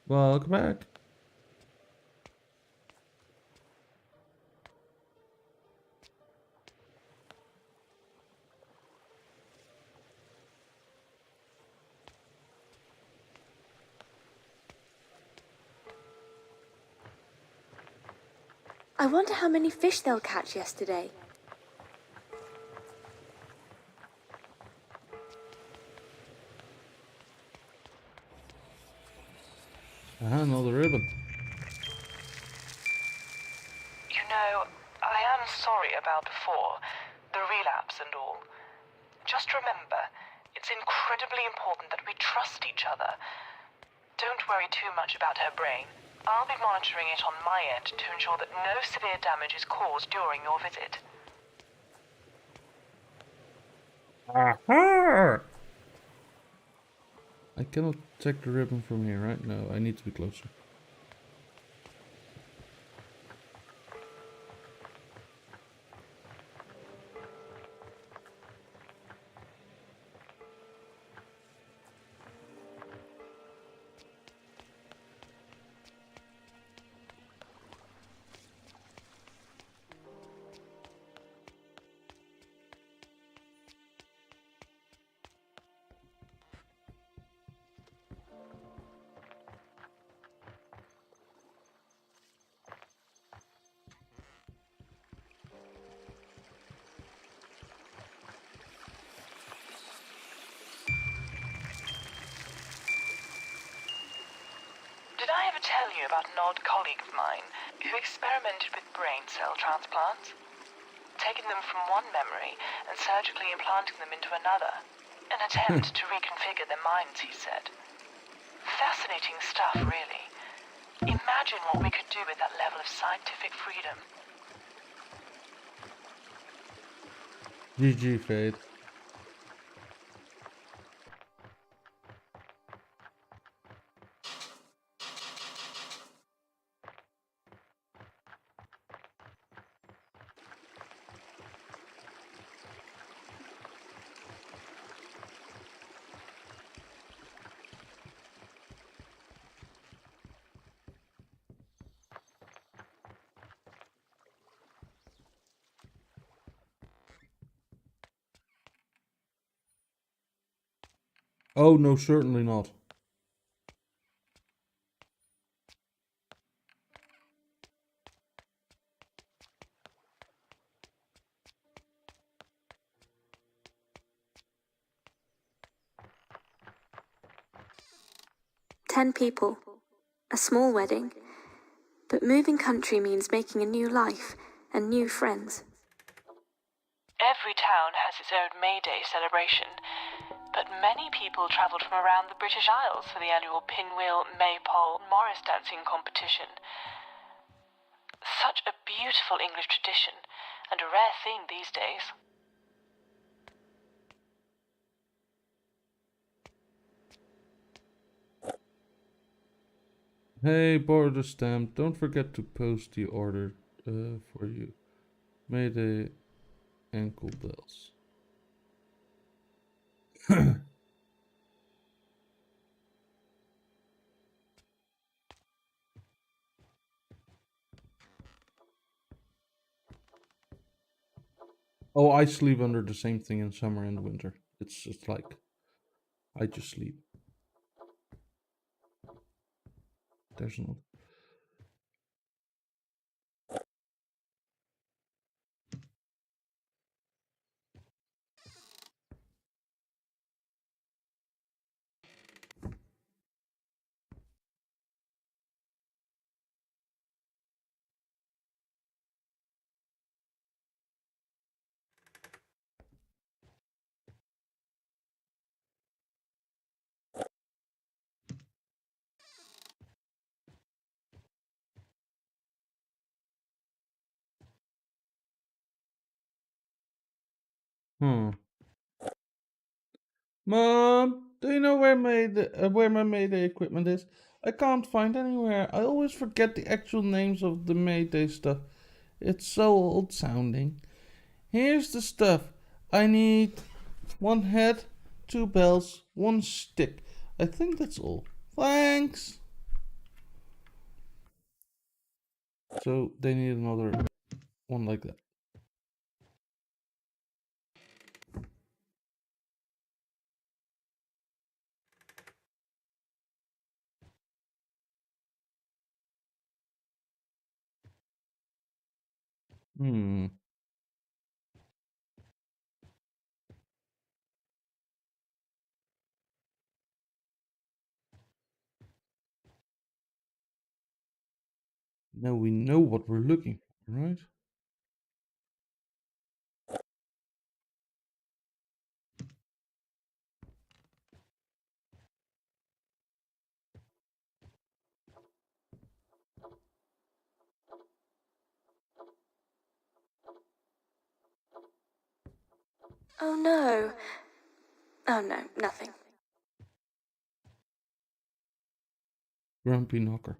Welcome back. I wonder how many fish they'll catch yesterday. Another ribbon. You know, I am sorry about before, the relapse and all. Just remember, it's incredibly important that we trust each other. Don't worry too much about her brain. I'll be monitoring it on my end to ensure that no severe damage is caused during your visit. Aha! cannot check the ribbon from here, right? No, I need to be closer. Did I ever tell you about an old colleague of mine who experimented with brain cell transplants? Taking them from one memory and surgically implanting them into another. An attempt to reconfigure their minds, he said. Fascinating stuff, really. Imagine what we could do with that level of scientific freedom. GG, Fade. Oh, no, certainly not. "10 people. A small wedding. But moving country means making a new life and new friends." Every town has its own May Day celebration, but many people travelled from around the British Isles for the annual Pinwheel, Maypole, Morris dancing competition. Such a beautiful English tradition, and a rare thing these days. Hey, border stamp, don't forget to post the order for you. Mayday ankle bells. Oh, I sleep under the same thing in summer and winter. It's just like, I just sleep. There's no. Mom, do you know where my Mayday equipment is? I can't find anywhere. I always forget the actual names of the Mayday stuff. It's so old sounding. Here's the stuff. I need 1 head, 2 bells, 1 stick. I think that's all. Thanks. So they need another one like that. Hmm. Now we know what we're looking for, right? "Oh no. Oh no, nothing." Grumpy knocker.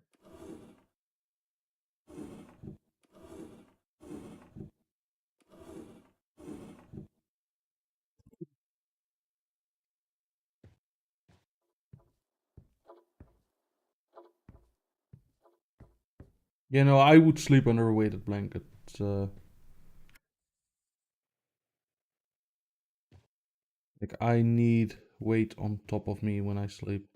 You know, I would sleep under a weighted blanket. Like, I need weight on top of me when I sleep.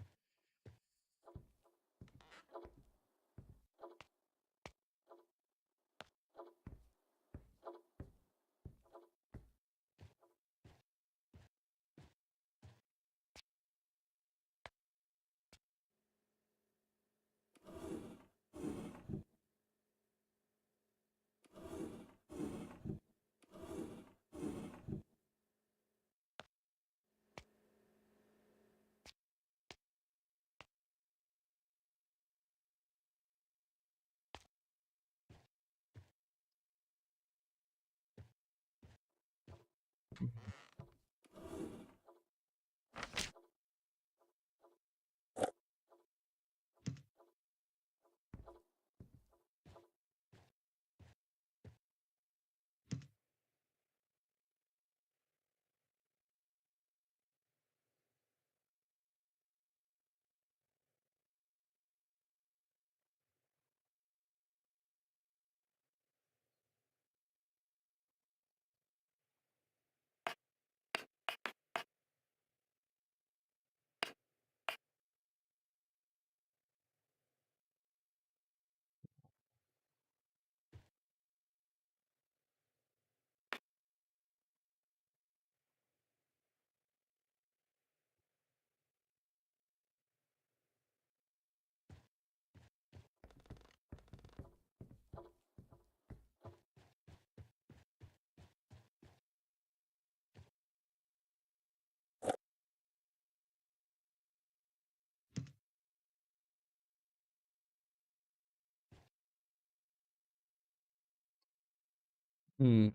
Hmm.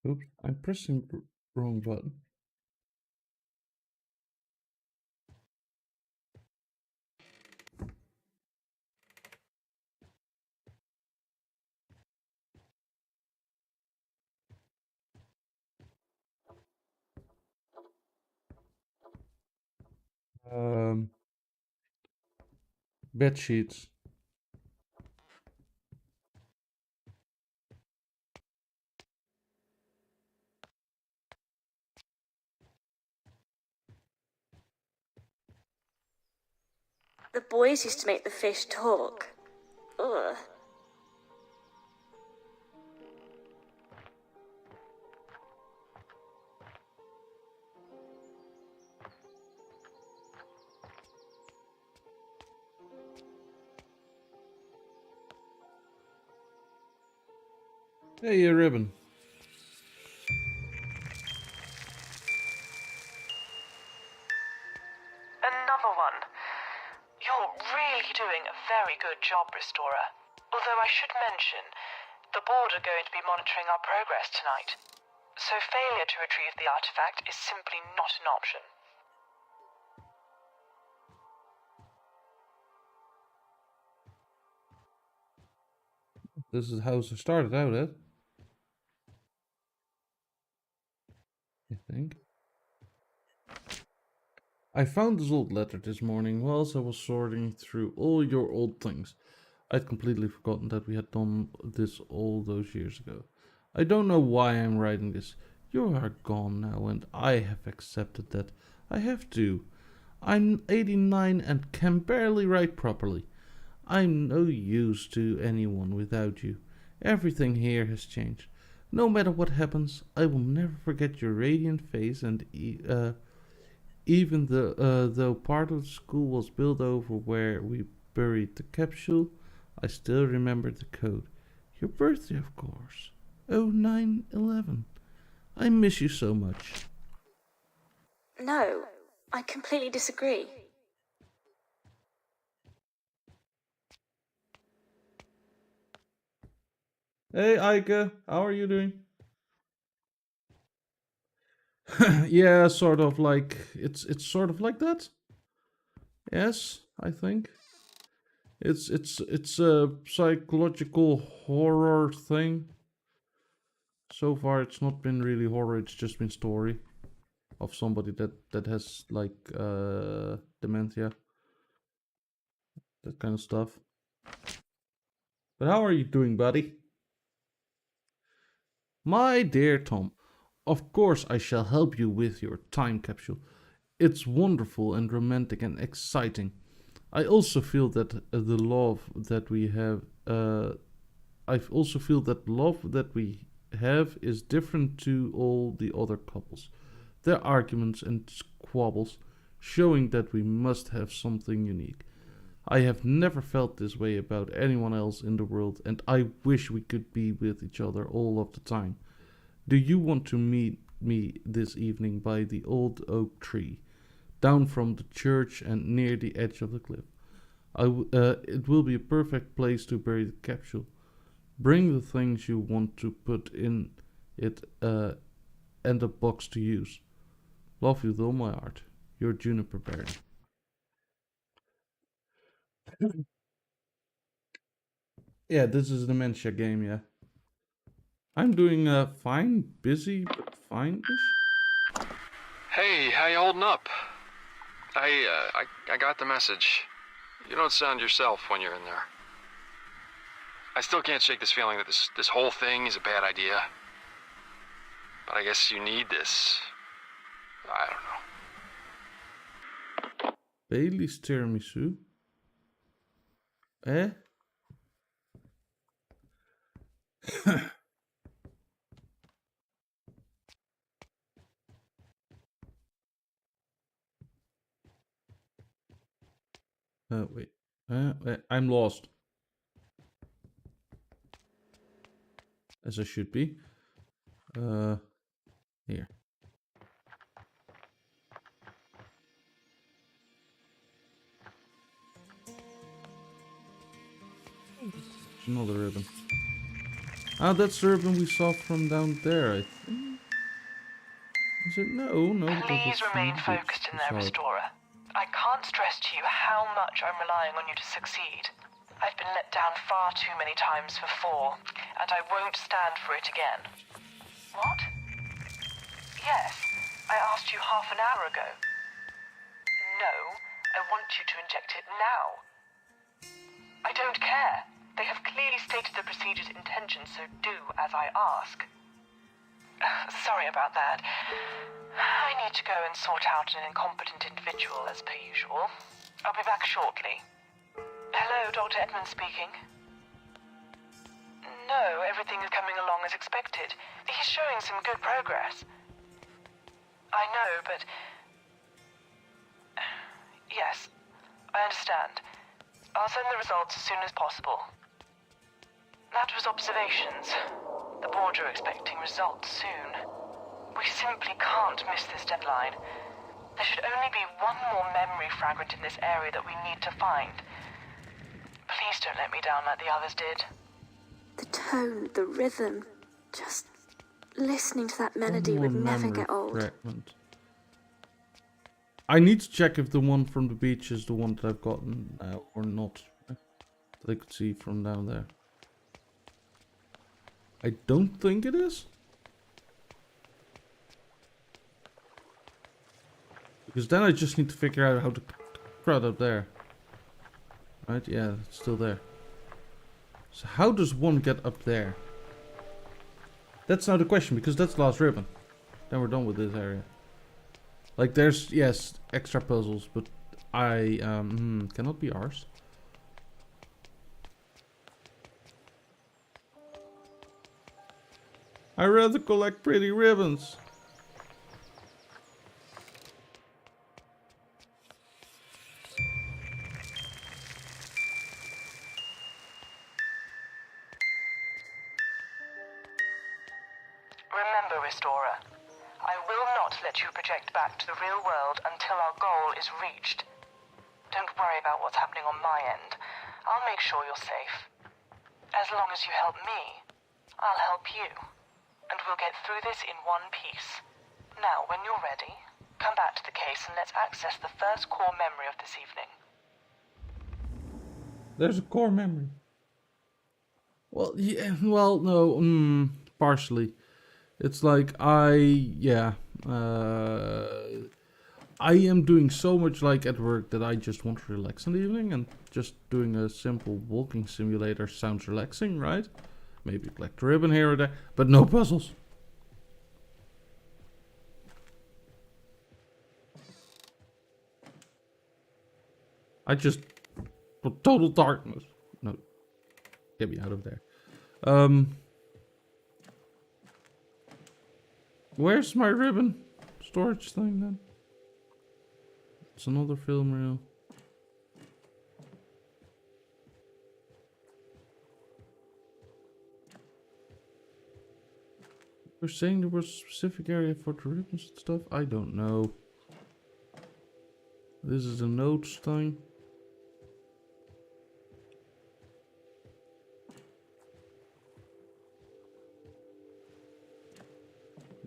Oops, I'm pressing wrong button. Um, bed sheets. The boys used to make the fish talk. Ugh. Hey, a ribbon. Another one. You're really doing a very good job, Restorer. Although I should mention, the board are going to be monitoring our progress tonight. So failure to retrieve the artifact is simply not an option. This is how it started out, I think. I found this old letter this morning whilst I was sorting through all your old things. I'd completely forgotten that we had done this all those years ago. I don't know why I'm writing this. You are gone now, and I have accepted that. I have to. I'm 89 and can barely write properly. I'm no use to anyone without you. Everything here has changed. No matter what happens, I will never forget your radiant face, and even though part of the school was built over where we buried the capsule, I still remember the code. Your birthday, of course. 0911. I miss you so much. No, I completely disagree. Hey, Eike, how are you doing? Yeah, sort of like it's sort of like that. Yes, I think. It's a psychological horror thing. So far, it's not been really horror. It's just been story of somebody that has like dementia, that kind of stuff. But how are you doing, buddy? My dear Tom, of course I shall help you with your time capsule. It's wonderful and romantic and exciting. I also feel that the love that we have. I also feel that love that we have is different to all the other couples. Their arguments and squabbles, showing that we must have something unique. I have never felt this way about anyone else in the world, and I wish we could be with each other all of the time. Do you want to meet me this evening by the old oak tree, down from the church and near the edge of the cliff? It will be a perfect place to bury the capsule. Bring the things you want to put in it and a box to use. Love you with all my heart. Your Juniper Berry. Yeah, this is a dementia game, yeah. I'm doing fine, busy, but fine-ish. Hey, how you holding up? I got the message. You don't sound yourself when you're in there. I still can't shake this feeling that this whole thing is a bad idea. But I guess you need this. I don't know. Bailey's tiramisu. Eh? Wait. Wait. I'm lost. As I should be. Here. It's another ribbon. Ah, that's the ribbon we saw from down there, I think. Is it? No, because Please it's from remain the focused beach. in there, Sorry. Restorer. I can't stress to you how much I'm relying on you to succeed. I've been let down far too many times before, and I won't stand for it again. What? Yes, I asked you half an hour ago. No, I want you to inject it now. I don't care. They have clearly stated the procedure's intentions, so do as I ask. Sorry about that. I need to go and sort out an incompetent individual as per usual. I'll be back shortly. Hello, Dr. Edmonds speaking. No, everything is coming along as expected. He's showing some good progress. I know, but... Yes, I understand. I'll send the results as soon as possible. That was observations. The board are expecting results soon. We simply can't miss this deadline. There should only be one more memory fragment in this area that we need to find. Please don't let me down like the others did. The tone, the rhythm, just listening to that melody One would more never memory get old. fragment. I need to check if the one from the beach is the one that I've gotten or not. That I could see from down there. I don't think it is. Because then I just need to figure out how to crowd up there. Right, yeah, it's still there. So how does one get up there? That's now the question, because that's the last ribbon. Then we're done with this area. Like there's, yes, extra puzzles, but I cannot be ours. I rather collect pretty ribbons. Remember, Restorer, I will not let you project back to the real world until our goal is reached. Don't worry about what's happening on my end. I'll make sure you're safe. As long as you help me, I'll help you. And we'll get through this in one piece. Now, when you're ready, come back to the case and let's access the first core memory of this evening. There's a core memory. Well, yeah, well, no, partially. It's like I am doing so much like at work that I just want to relax in the evening, and just doing a simple walking simulator sounds relaxing, right? Maybe collect a ribbon here or there, but no puzzles. I just total darkness. No, get me out of there. Where's my ribbon storage thing then? It's another film reel. We're saying there was a specific area for the ribbons and stuff. I don't know. This is a notes thing.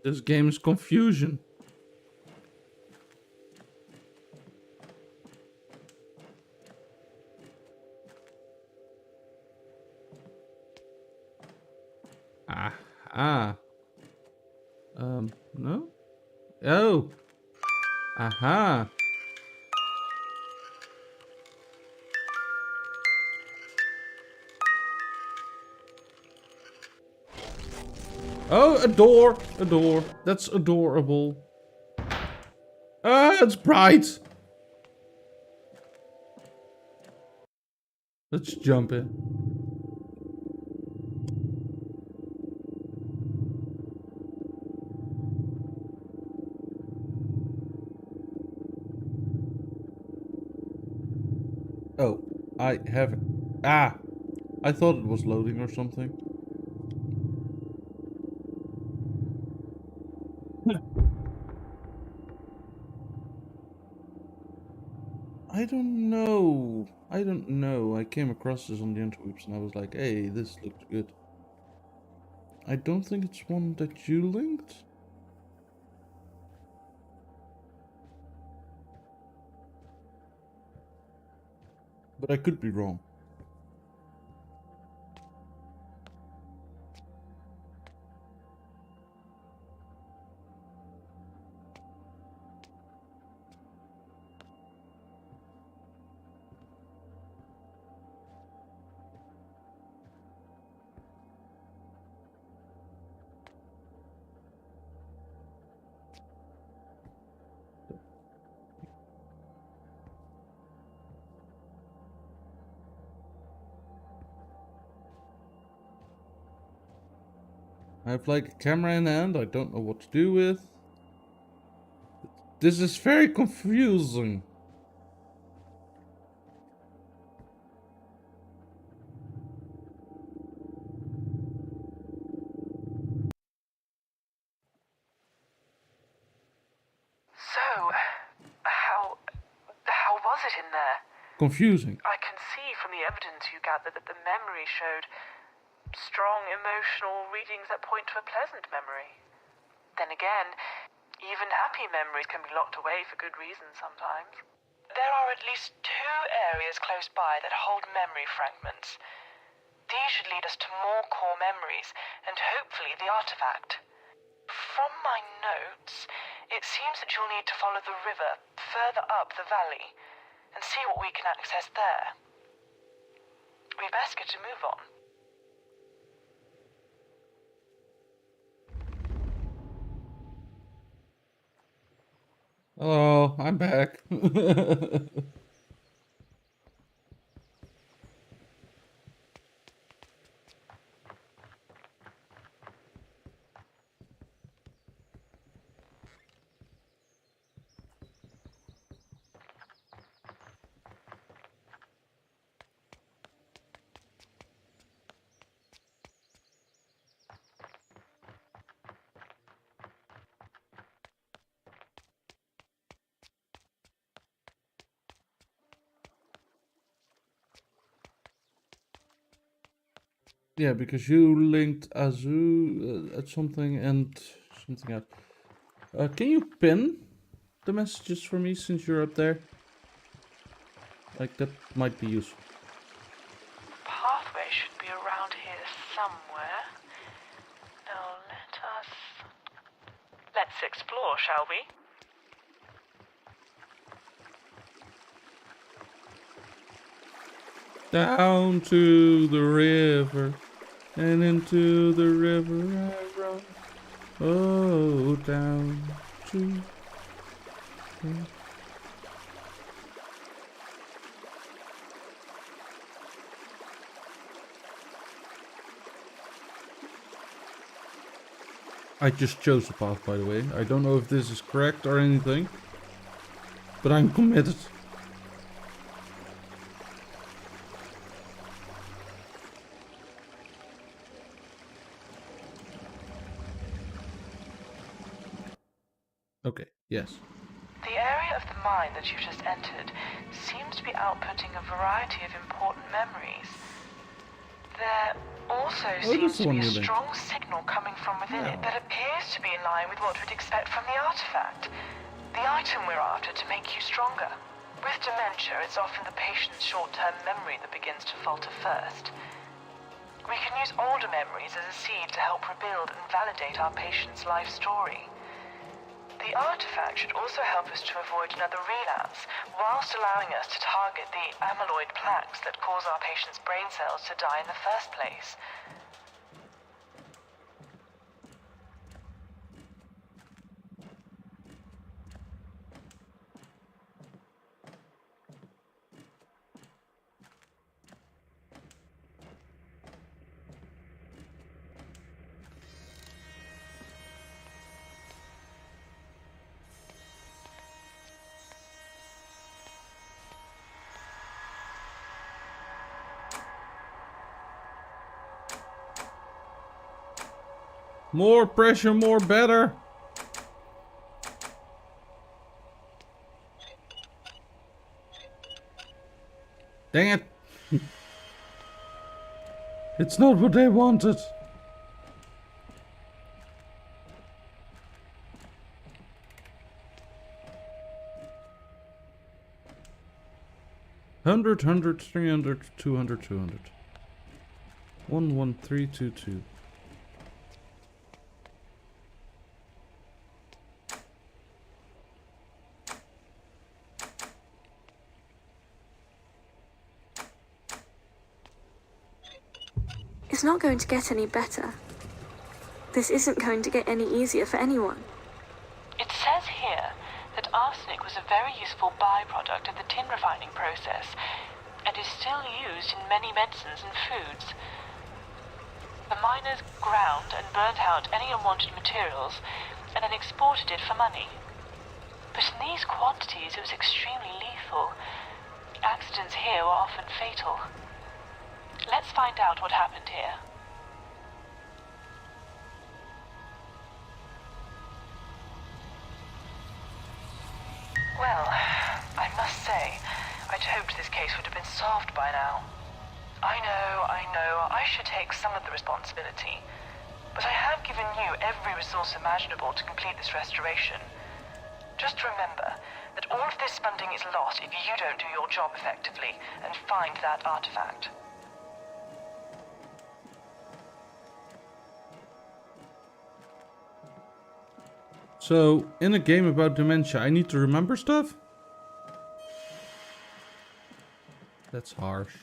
This game is confusion. No? Oh! Aha! Oh, a door! A door. That's adorable. Ah, it's bright! Let's jump in. Oh, I have... Ah! I thought it was loading or something. I don't know. I don't know. I came across this on the interwebs and I was like, hey, this looks good. I don't think it's one that you linked. But I could be wrong. I have like a camera in hand, I don't know what to do with. This is very confusing. So, how was it in there? Confusing. I can see from the evidence you gathered that the memory showed strong emotional readings that point to a pleasant memory. Then again, even happy memories can be locked away for good reasons sometimes. There are at least 2 areas close by that hold memory fragments. These should lead us to more core memories, and hopefully the artifact. From my notes, it seems that you'll need to follow the river further up the valley and see what we can access there. We best get to move on. Hello, I'm back. Yeah, because you linked Azu at something and something else. Can you pin the messages for me since you're up there? Like, that might be useful. explore, shall we? Down to the river, and into the river I run. Oh, down to... I just chose the path, by the way. I don't know if this is correct or anything, but I'm committed. Okay, yes. The area of the mine that you've just entered seems to be outputting a variety of important memories. There also seems that's the to one be a you linked. strong signal coming from within it that appears to be in line with what we'd expect from the artifact. The item we're after to make you stronger. With dementia, it's often the patient's short-term memory that begins to falter first. We can use older memories as a seed to help rebuild and validate our patient's life story. The artifact should also help us to avoid another relapse, whilst allowing us to target the amyloid plaques that cause our patient's brain cells to die in the first place. More pressure, more better. Dang it. It's not what they wanted. Hundred, 300, 200, 200. 11322. It's not going to get any better. This isn't going to get any easier for anyone. It says here that arsenic was a very useful byproduct of the tin refining process and is still used in many medicines and foods. The miners ground and burnt out any unwanted materials and then exported it for money. But in these quantities it was extremely lethal. Accidents here were often fatal. Let's find out what happened here. Well, I must say, I'd hoped this case would have been solved by now. I know, I should take some of the responsibility. But I have given you every resource imaginable to complete this restoration. Just remember that all of this funding is lost if you don't do your job effectively and find that artifact. So, in a game about dementia, I need to remember stuff? That's harsh.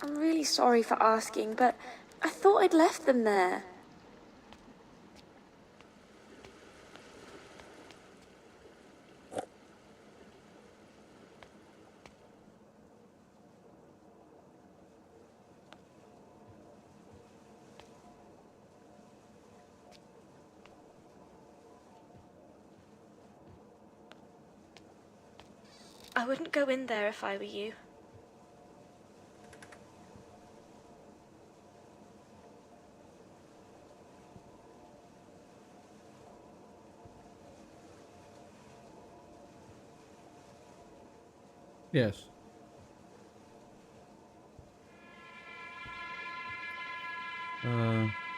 I'm really sorry for asking, but I thought I'd left them there. I wouldn't go in there if I were you. Yes.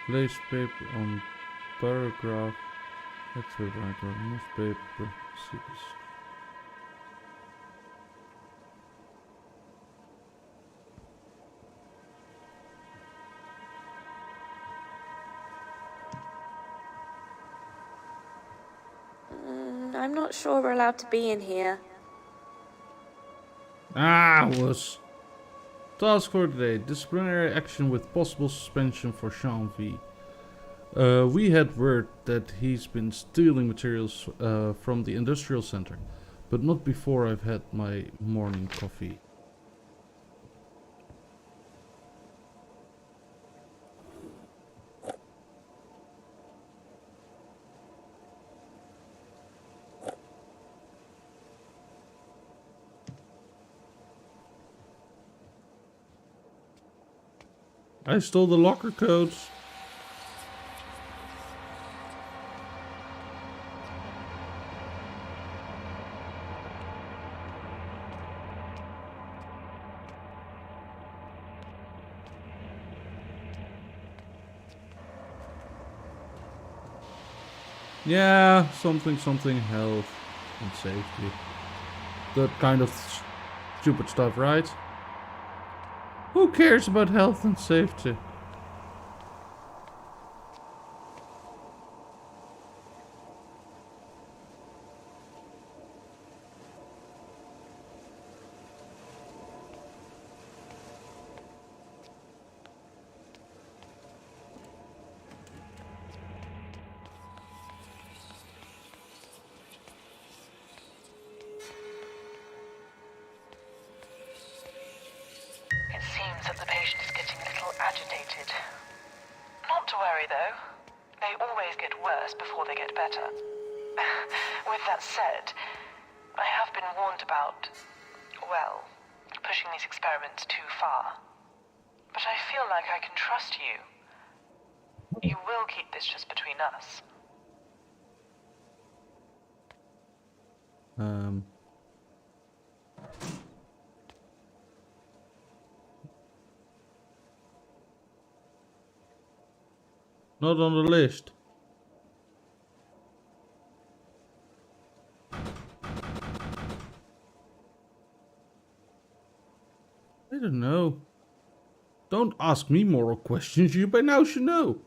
Place paper on paragraph. That's a writer. Newspaper. Cities. I'm not sure we're allowed to be in here. Was. Task for today. Disciplinary action with possible suspension for Sean V. We had word that he's been stealing materials from the industrial center, but not before I've had my morning coffee. I stole the locker codes. Yeah, something health and safety. That kind of stupid stuff, right? Who cares about health and safety? It seems that the patient is getting a little agitated. Not to worry, though. They always get worse before they get better. With that said, I have been warned about, well, pushing these experiments too far. But I feel like I can trust you. You will keep this just between us. Not on the list. I don't know. Don't ask me moral questions, you by now should know.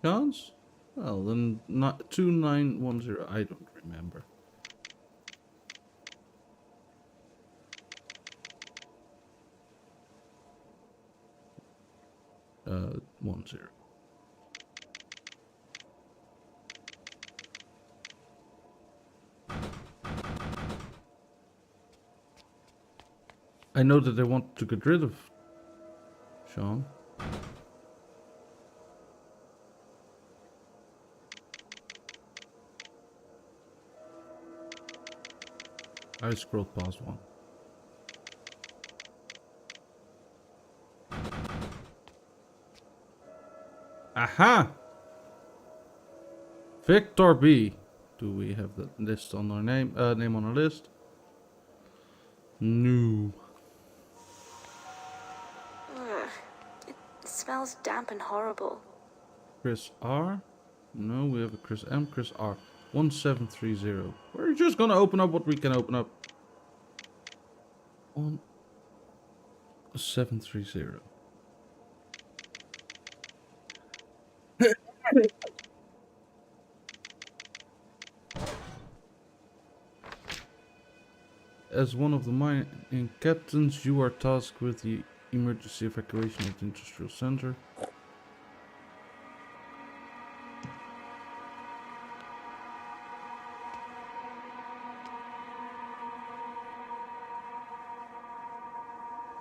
Chance? Well, then not 2910. I don't remember. Uh, 10. I know that they want to get rid of Sean. I scrolled past one. Aha! Victor B. Do we have the list on our name on our list? No. Ugh, it smells damp and horrible. Chris R. No, we have a Chris M. Chris R. 1730. We're just gonna open up what we can open up. 1730. As one of the mining captains, you are tasked with the emergency evacuation of the industrial center.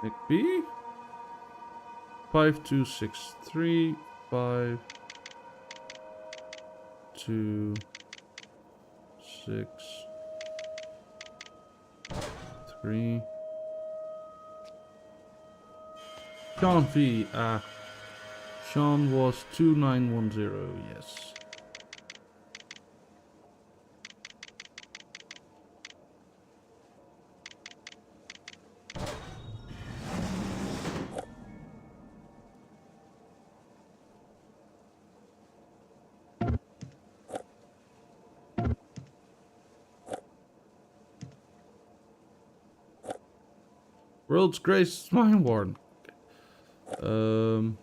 Nick B. 5263 526 Sean V. Sean was 2910, yes. World's greatest mine warden. Um.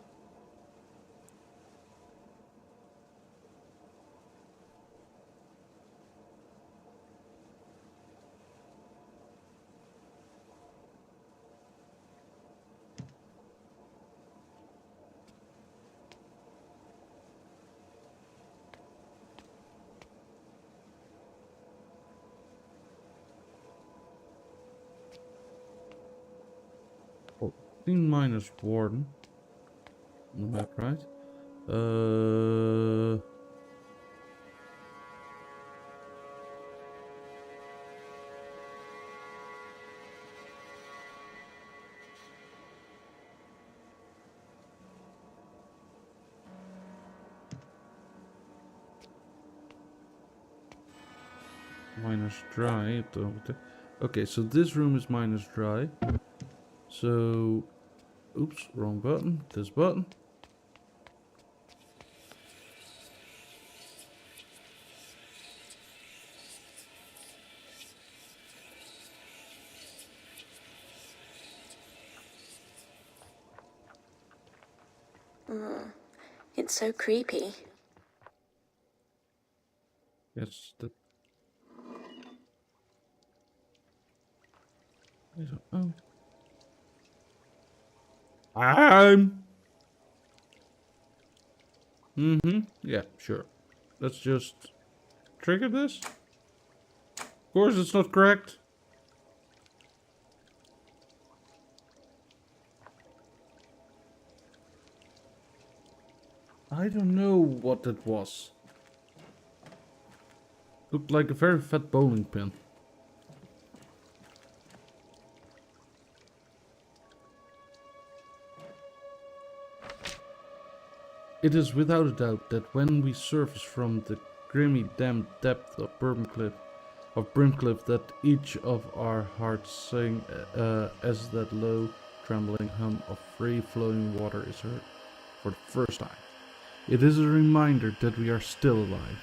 Minus warden. On the map, right? Minus dry. Okay, so this room is minus dry. So, oops, wrong button. This button. It's so creepy. Yes, that. I don't know. Yeah, sure. Let's just trigger this. Of course, it's not correct. I don't know what that was. Looked like a very fat bowling pin. It is without a doubt that when we surface from the grimy damp depth of Brimcliff, that each of our hearts sing as that low, trembling hum of free-flowing water is heard for the first time. It is a reminder that we are still alive,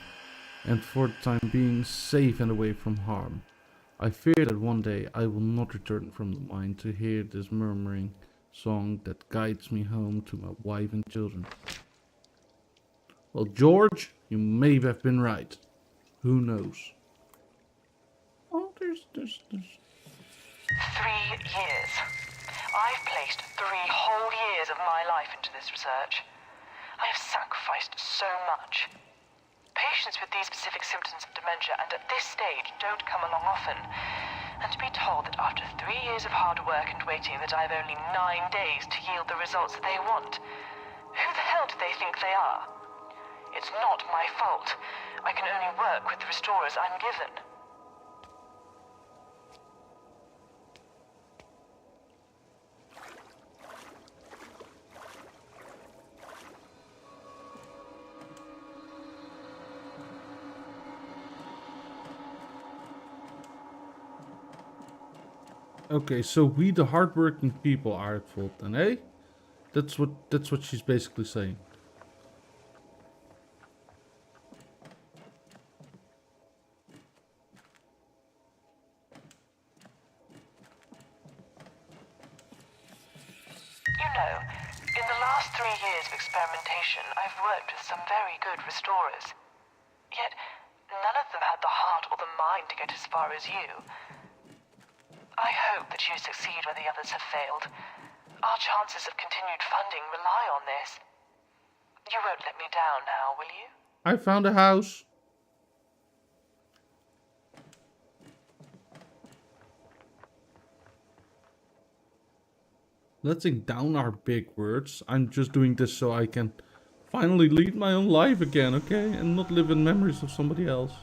and for the time being safe and away from harm. I fear that one day I will not return from the mine to hear this murmuring song that guides me home to my wife and children. Well, George, you may have been right. Who knows? Oh, there's... 3 years. I've placed 3 whole years of my life into this research. I have sacrificed so much. Patients with these specific symptoms of dementia and at this stage don't come along often. And to be told that after 3 years of hard work and waiting that I have only 9 days to yield the results that they want. Who the hell do they think they are? It's not my fault. I can only work with the restorers I'm given. Okay, so we the hardworking people are at fault then, eh? That's what she's basically saying. You know, in the last 3 years of experimentation, I've worked with some very good restorers. Yet, none of them had the heart or the mind to get as far as you. I hope that you succeed where the others have failed. Our chances of continued funding rely on this. You won't let me down now, will you? I found a house. Letting down our big words. I'm just doing this so I can finally lead my own life again, okay? And not live in memories of somebody else.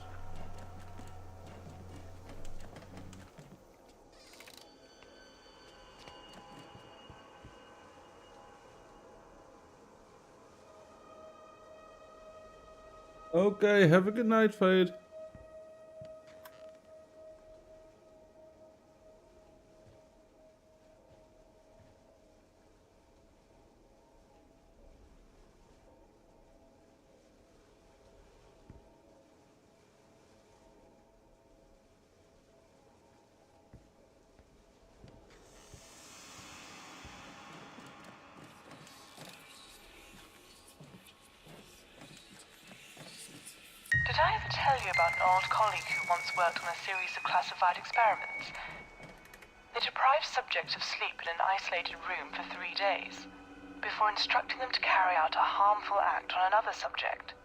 Okay, have a good night, Fade. Did I ever tell you about an old colleague who once worked on a series of classified experiments? They deprived subjects of sleep in an isolated room for 3 days, before instructing them to carry out a harmful act on another subject.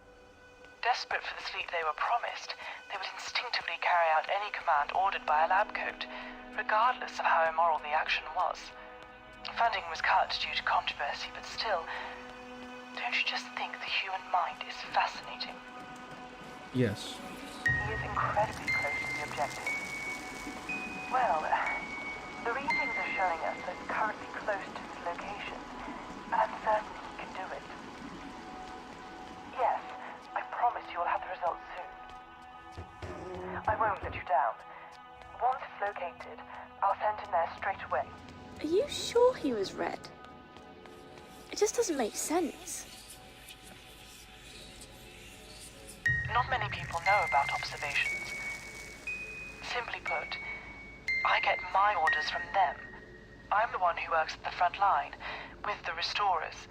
Desperate for the sleep they were promised, they would instinctively carry out any command ordered by a lab coat, regardless of how immoral the action was. Funding was cut due to controversy, but still, don't you just think the human mind is fascinating? Yes. He is incredibly close to the objective. Well, the readings are showing us that it's currently close to his location, and I'm certain he can do it. Yes, I promise you will have the results soon. I won't let you down. Once it's located, I'll send him there straight away. Are you sure he was red? It just doesn't make sense. Not many people know about observations. Simply put, I get my orders from them. I'm the one who works at the front line, with the restorers,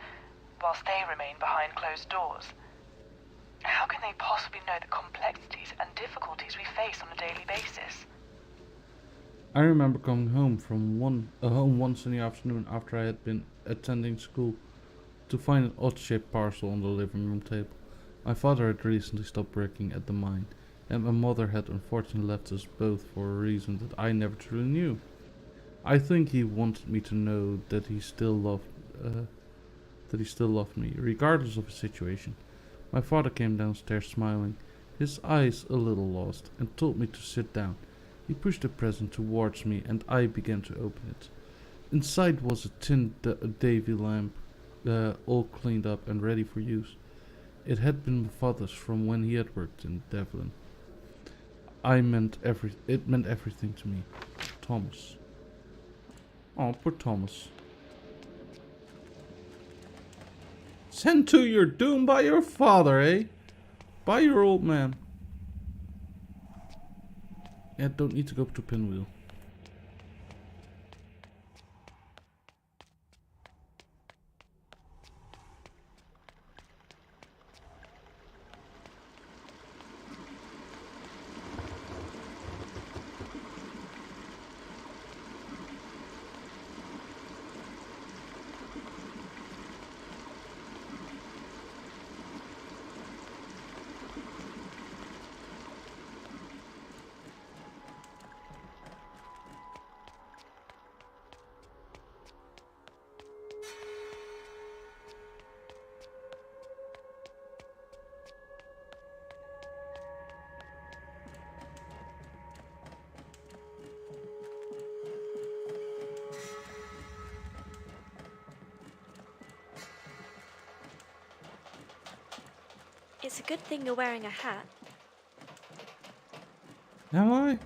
whilst they remain behind closed doors. How can they possibly know the complexities and difficulties we face on a daily basis? I remember coming home from home once in the afternoon after I had been attending school to find an odd-shaped parcel on the living room table. My father had recently stopped working at the mine, and my mother had unfortunately left us both for a reason that I never truly knew. I think he wanted me to know that he still loved me, regardless of the situation. My father came downstairs smiling, his eyes a little lost, and told me to sit down. He pushed the present towards me, and I began to open it. Inside was a tin Davy lamp, all cleaned up and ready for use. It had been my father's from when he had worked in Devlin. It meant everything to me. Thomas. Oh, poor Thomas. Sent to your doom by your father, eh? By your old man. Yeah, don't need to go to Pinwheel. It's a good thing you're wearing a hat. Am I?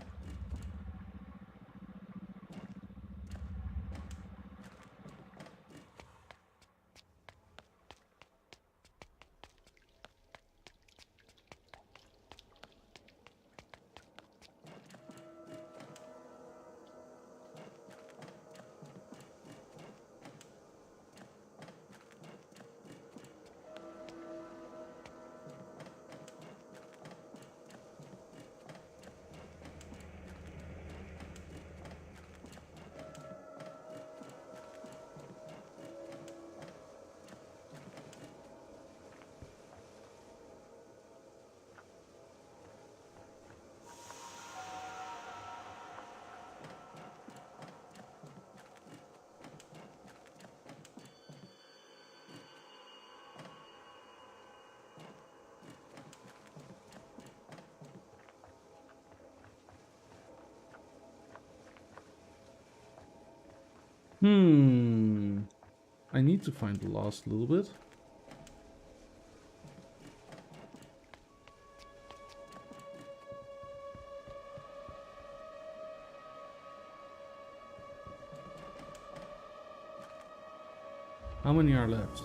I need to find the last little bit. How many are left?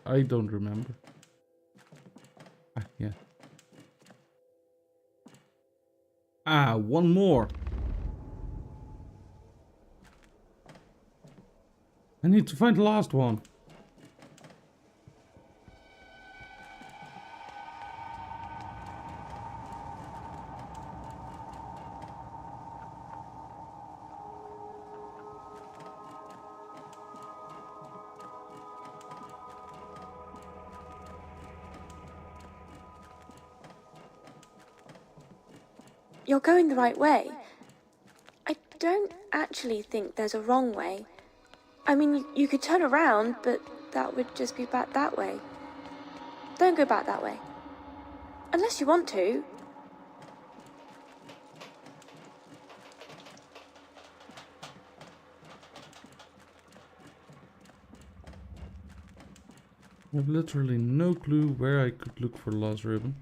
I don't remember. Ah, yeah. Ah, one more. I need to find the last one. You're going the right way. I don't actually think there's a wrong way. I mean, you could turn around, but that would just be back that way. Don't go back that way. Unless you want to. I have literally no clue where I could look for the last ribbon.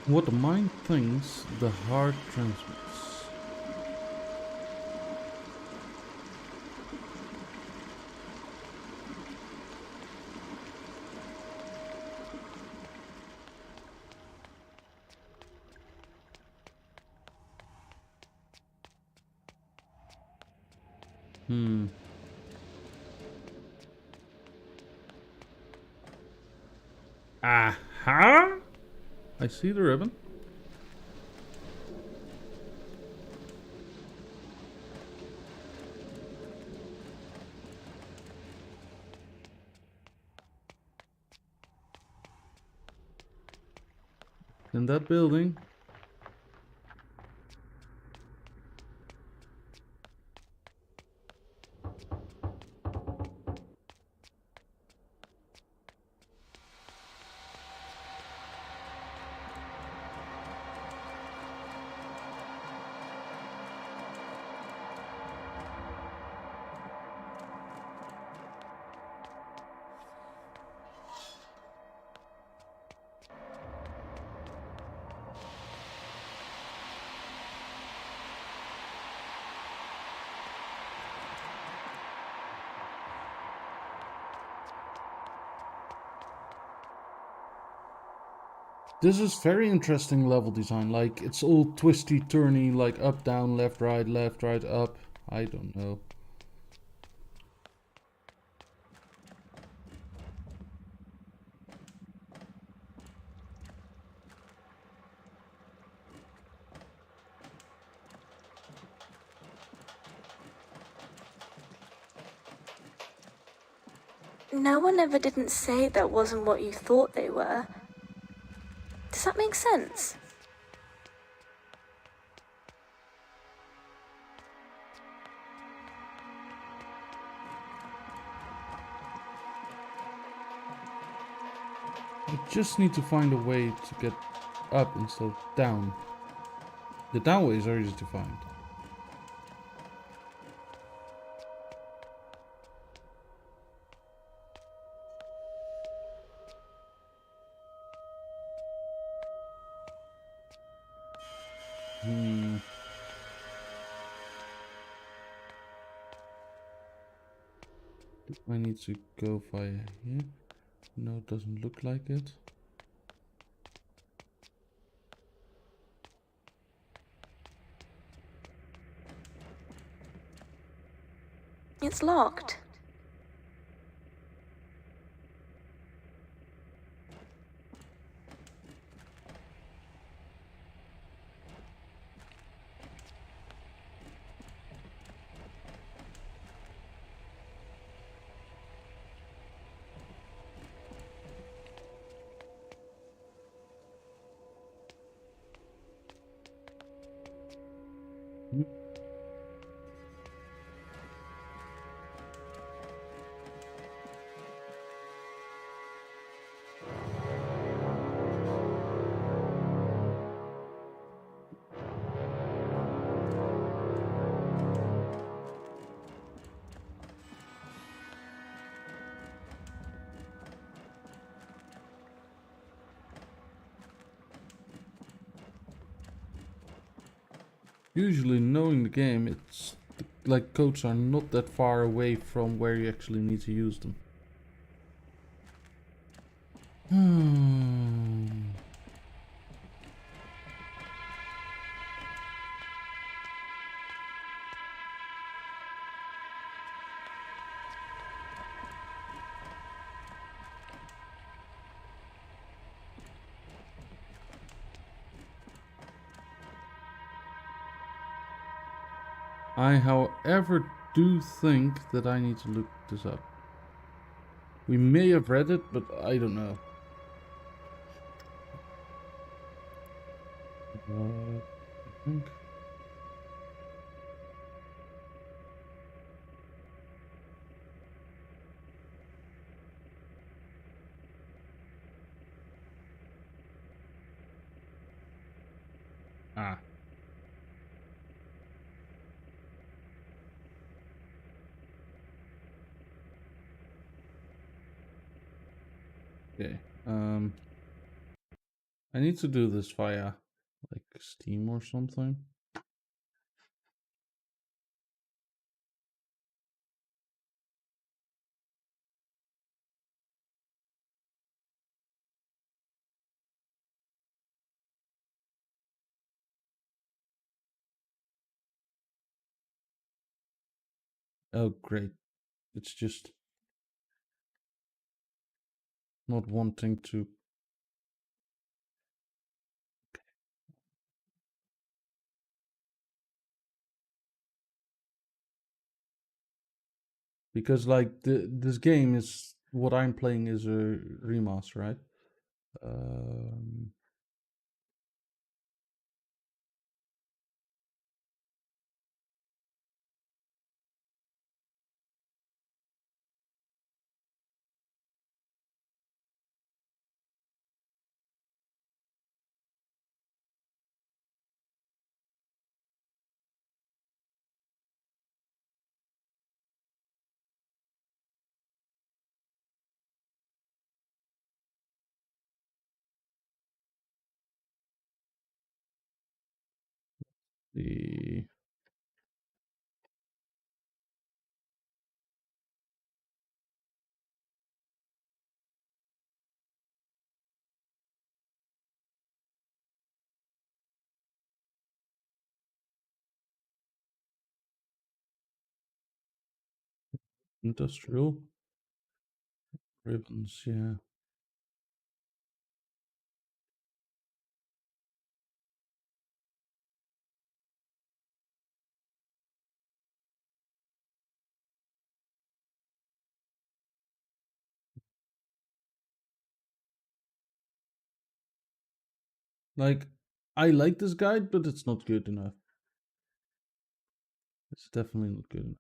What the mind thinks, the heart transmits. Aha! I see the ribbon. In that building. This is very interesting level design. Like, it's all twisty, turny, like up, down, left, right, up. I don't know. No one ever didn't say that wasn't what you thought they were. Does that make sense? I just need to find a way to get up instead of down. The down ways are easy to find. I need to go via here. No, it doesn't look like it. It's locked. Usually, knowing the game, it's like codes are not that far away from where you actually need to use them. I, however, do think that I need to look this up. We may have read it, but I don't know. I think. Ah. Okay. I need to do this via like Steam or something. Oh, great. It's just not wanting to. Because like this game is what I'm playing is a remaster, right? Um, the industrial ribbons, yeah. Like, I like this guide, but it's not good enough. It's definitely not good enough.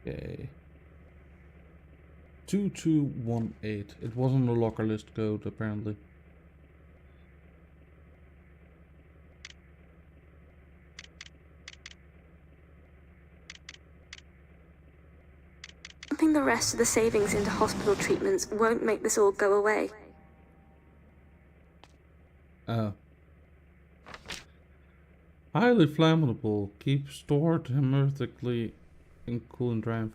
Okay. 2218. It wasn't a locker list code, apparently. Pumping the rest of the savings into hospital treatments won't make this all go away. Highly flammable. Keep stored hermetically in cool and dry.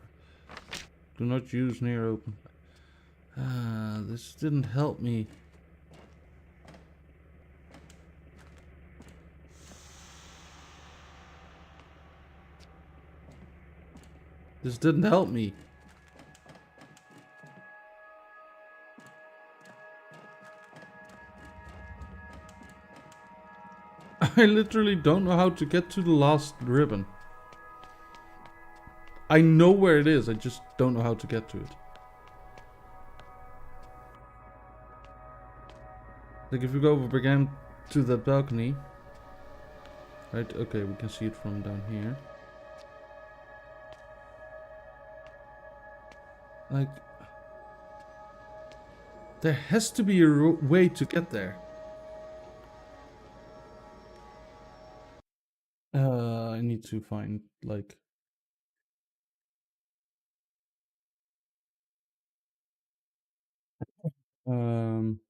Do not use near open. This didn't help me. This didn't help me. I literally don't know how to get to the last ribbon. I know where it is, I just don't know how to get to it. Like if we go over again to that balcony. Right, okay, we can see it from down here. Like, there has to be a way to get there. I need to find, like... Um...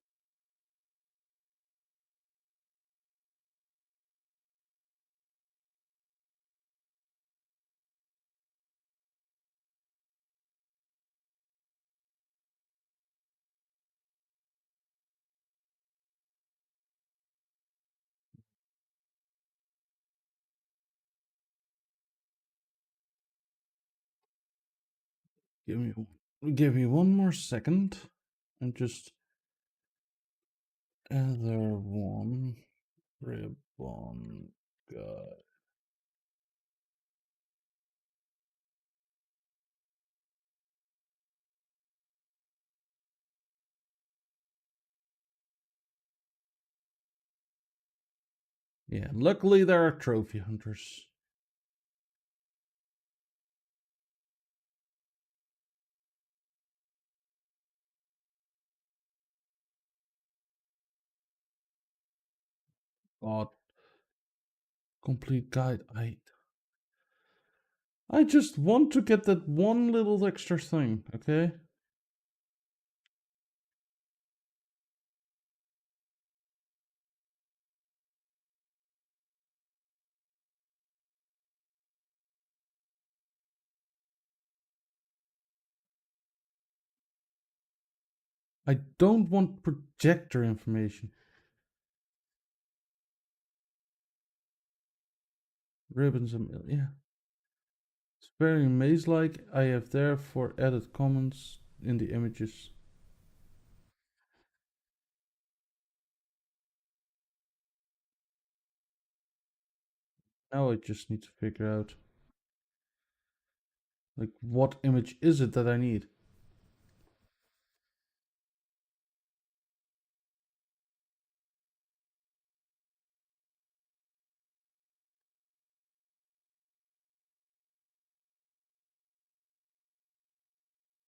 Give me one more second. And just... Other one. Ribbon guy. Yeah, luckily there are trophy hunters. God. Complete guide. I just want to get that one little extra thing, okay? I don't want projector information. Ribbons and yeah. It's very maze-like. I have therefore added comments in the images. Now I just need to figure out, like, what image is it that I need?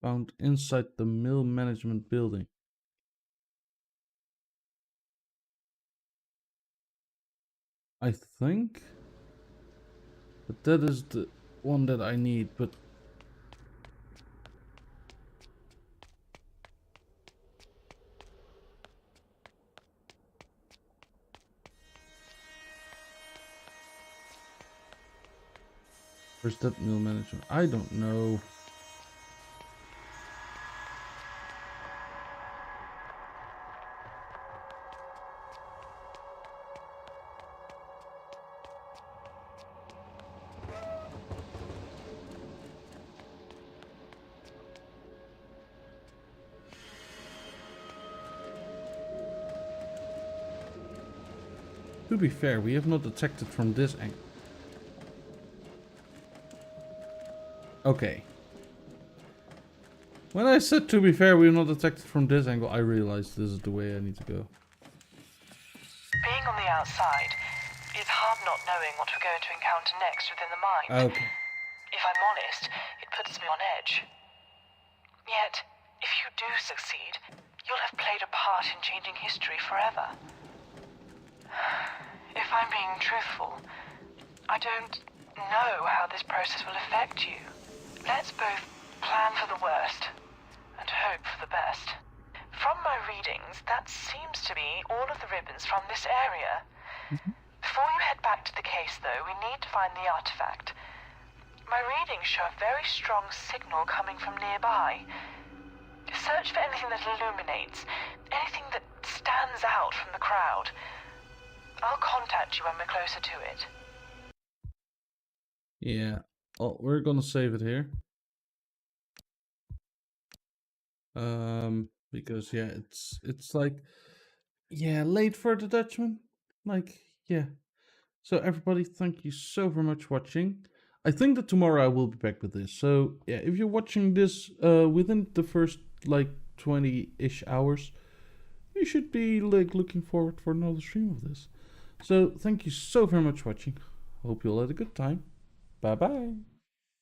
Found inside the mill management building. I think that is the one that I need, but where's that mill management? I don't know. To be fair, we have not detected from this angle. Okay. When I said to be fair, we have not detected from this angle, I realized this is the way I need to go. Being on the outside, it's hard not knowing what we're going to encounter next within the mine. Okay. If I'm honest, it puts me on edge. Yet, if you do succeed, you'll have played a part in changing history forever. If I'm being truthful, I don't know how this process will affect you. Let's both plan for the worst and hope for the best. From my readings, that seems to be all of the ribbons from this area. Before you head back to the case, though, we need to find the artifact. My readings show a very strong signal coming from nearby. Search for anything that illuminates, anything that stands out from the crowd. I'll contact you when we're closer to it. Yeah. Oh, we're gonna save it here. Because yeah, it's like, yeah, late for the Dutchman. Like, yeah. So everybody, thank you so very much for watching. I think that tomorrow I will be back with this. So yeah, if you're watching this within the first like 20-ish hours, you should be like looking forward for another stream of this. So thank you so very much for watching. Hope you all had a good time. Bye bye.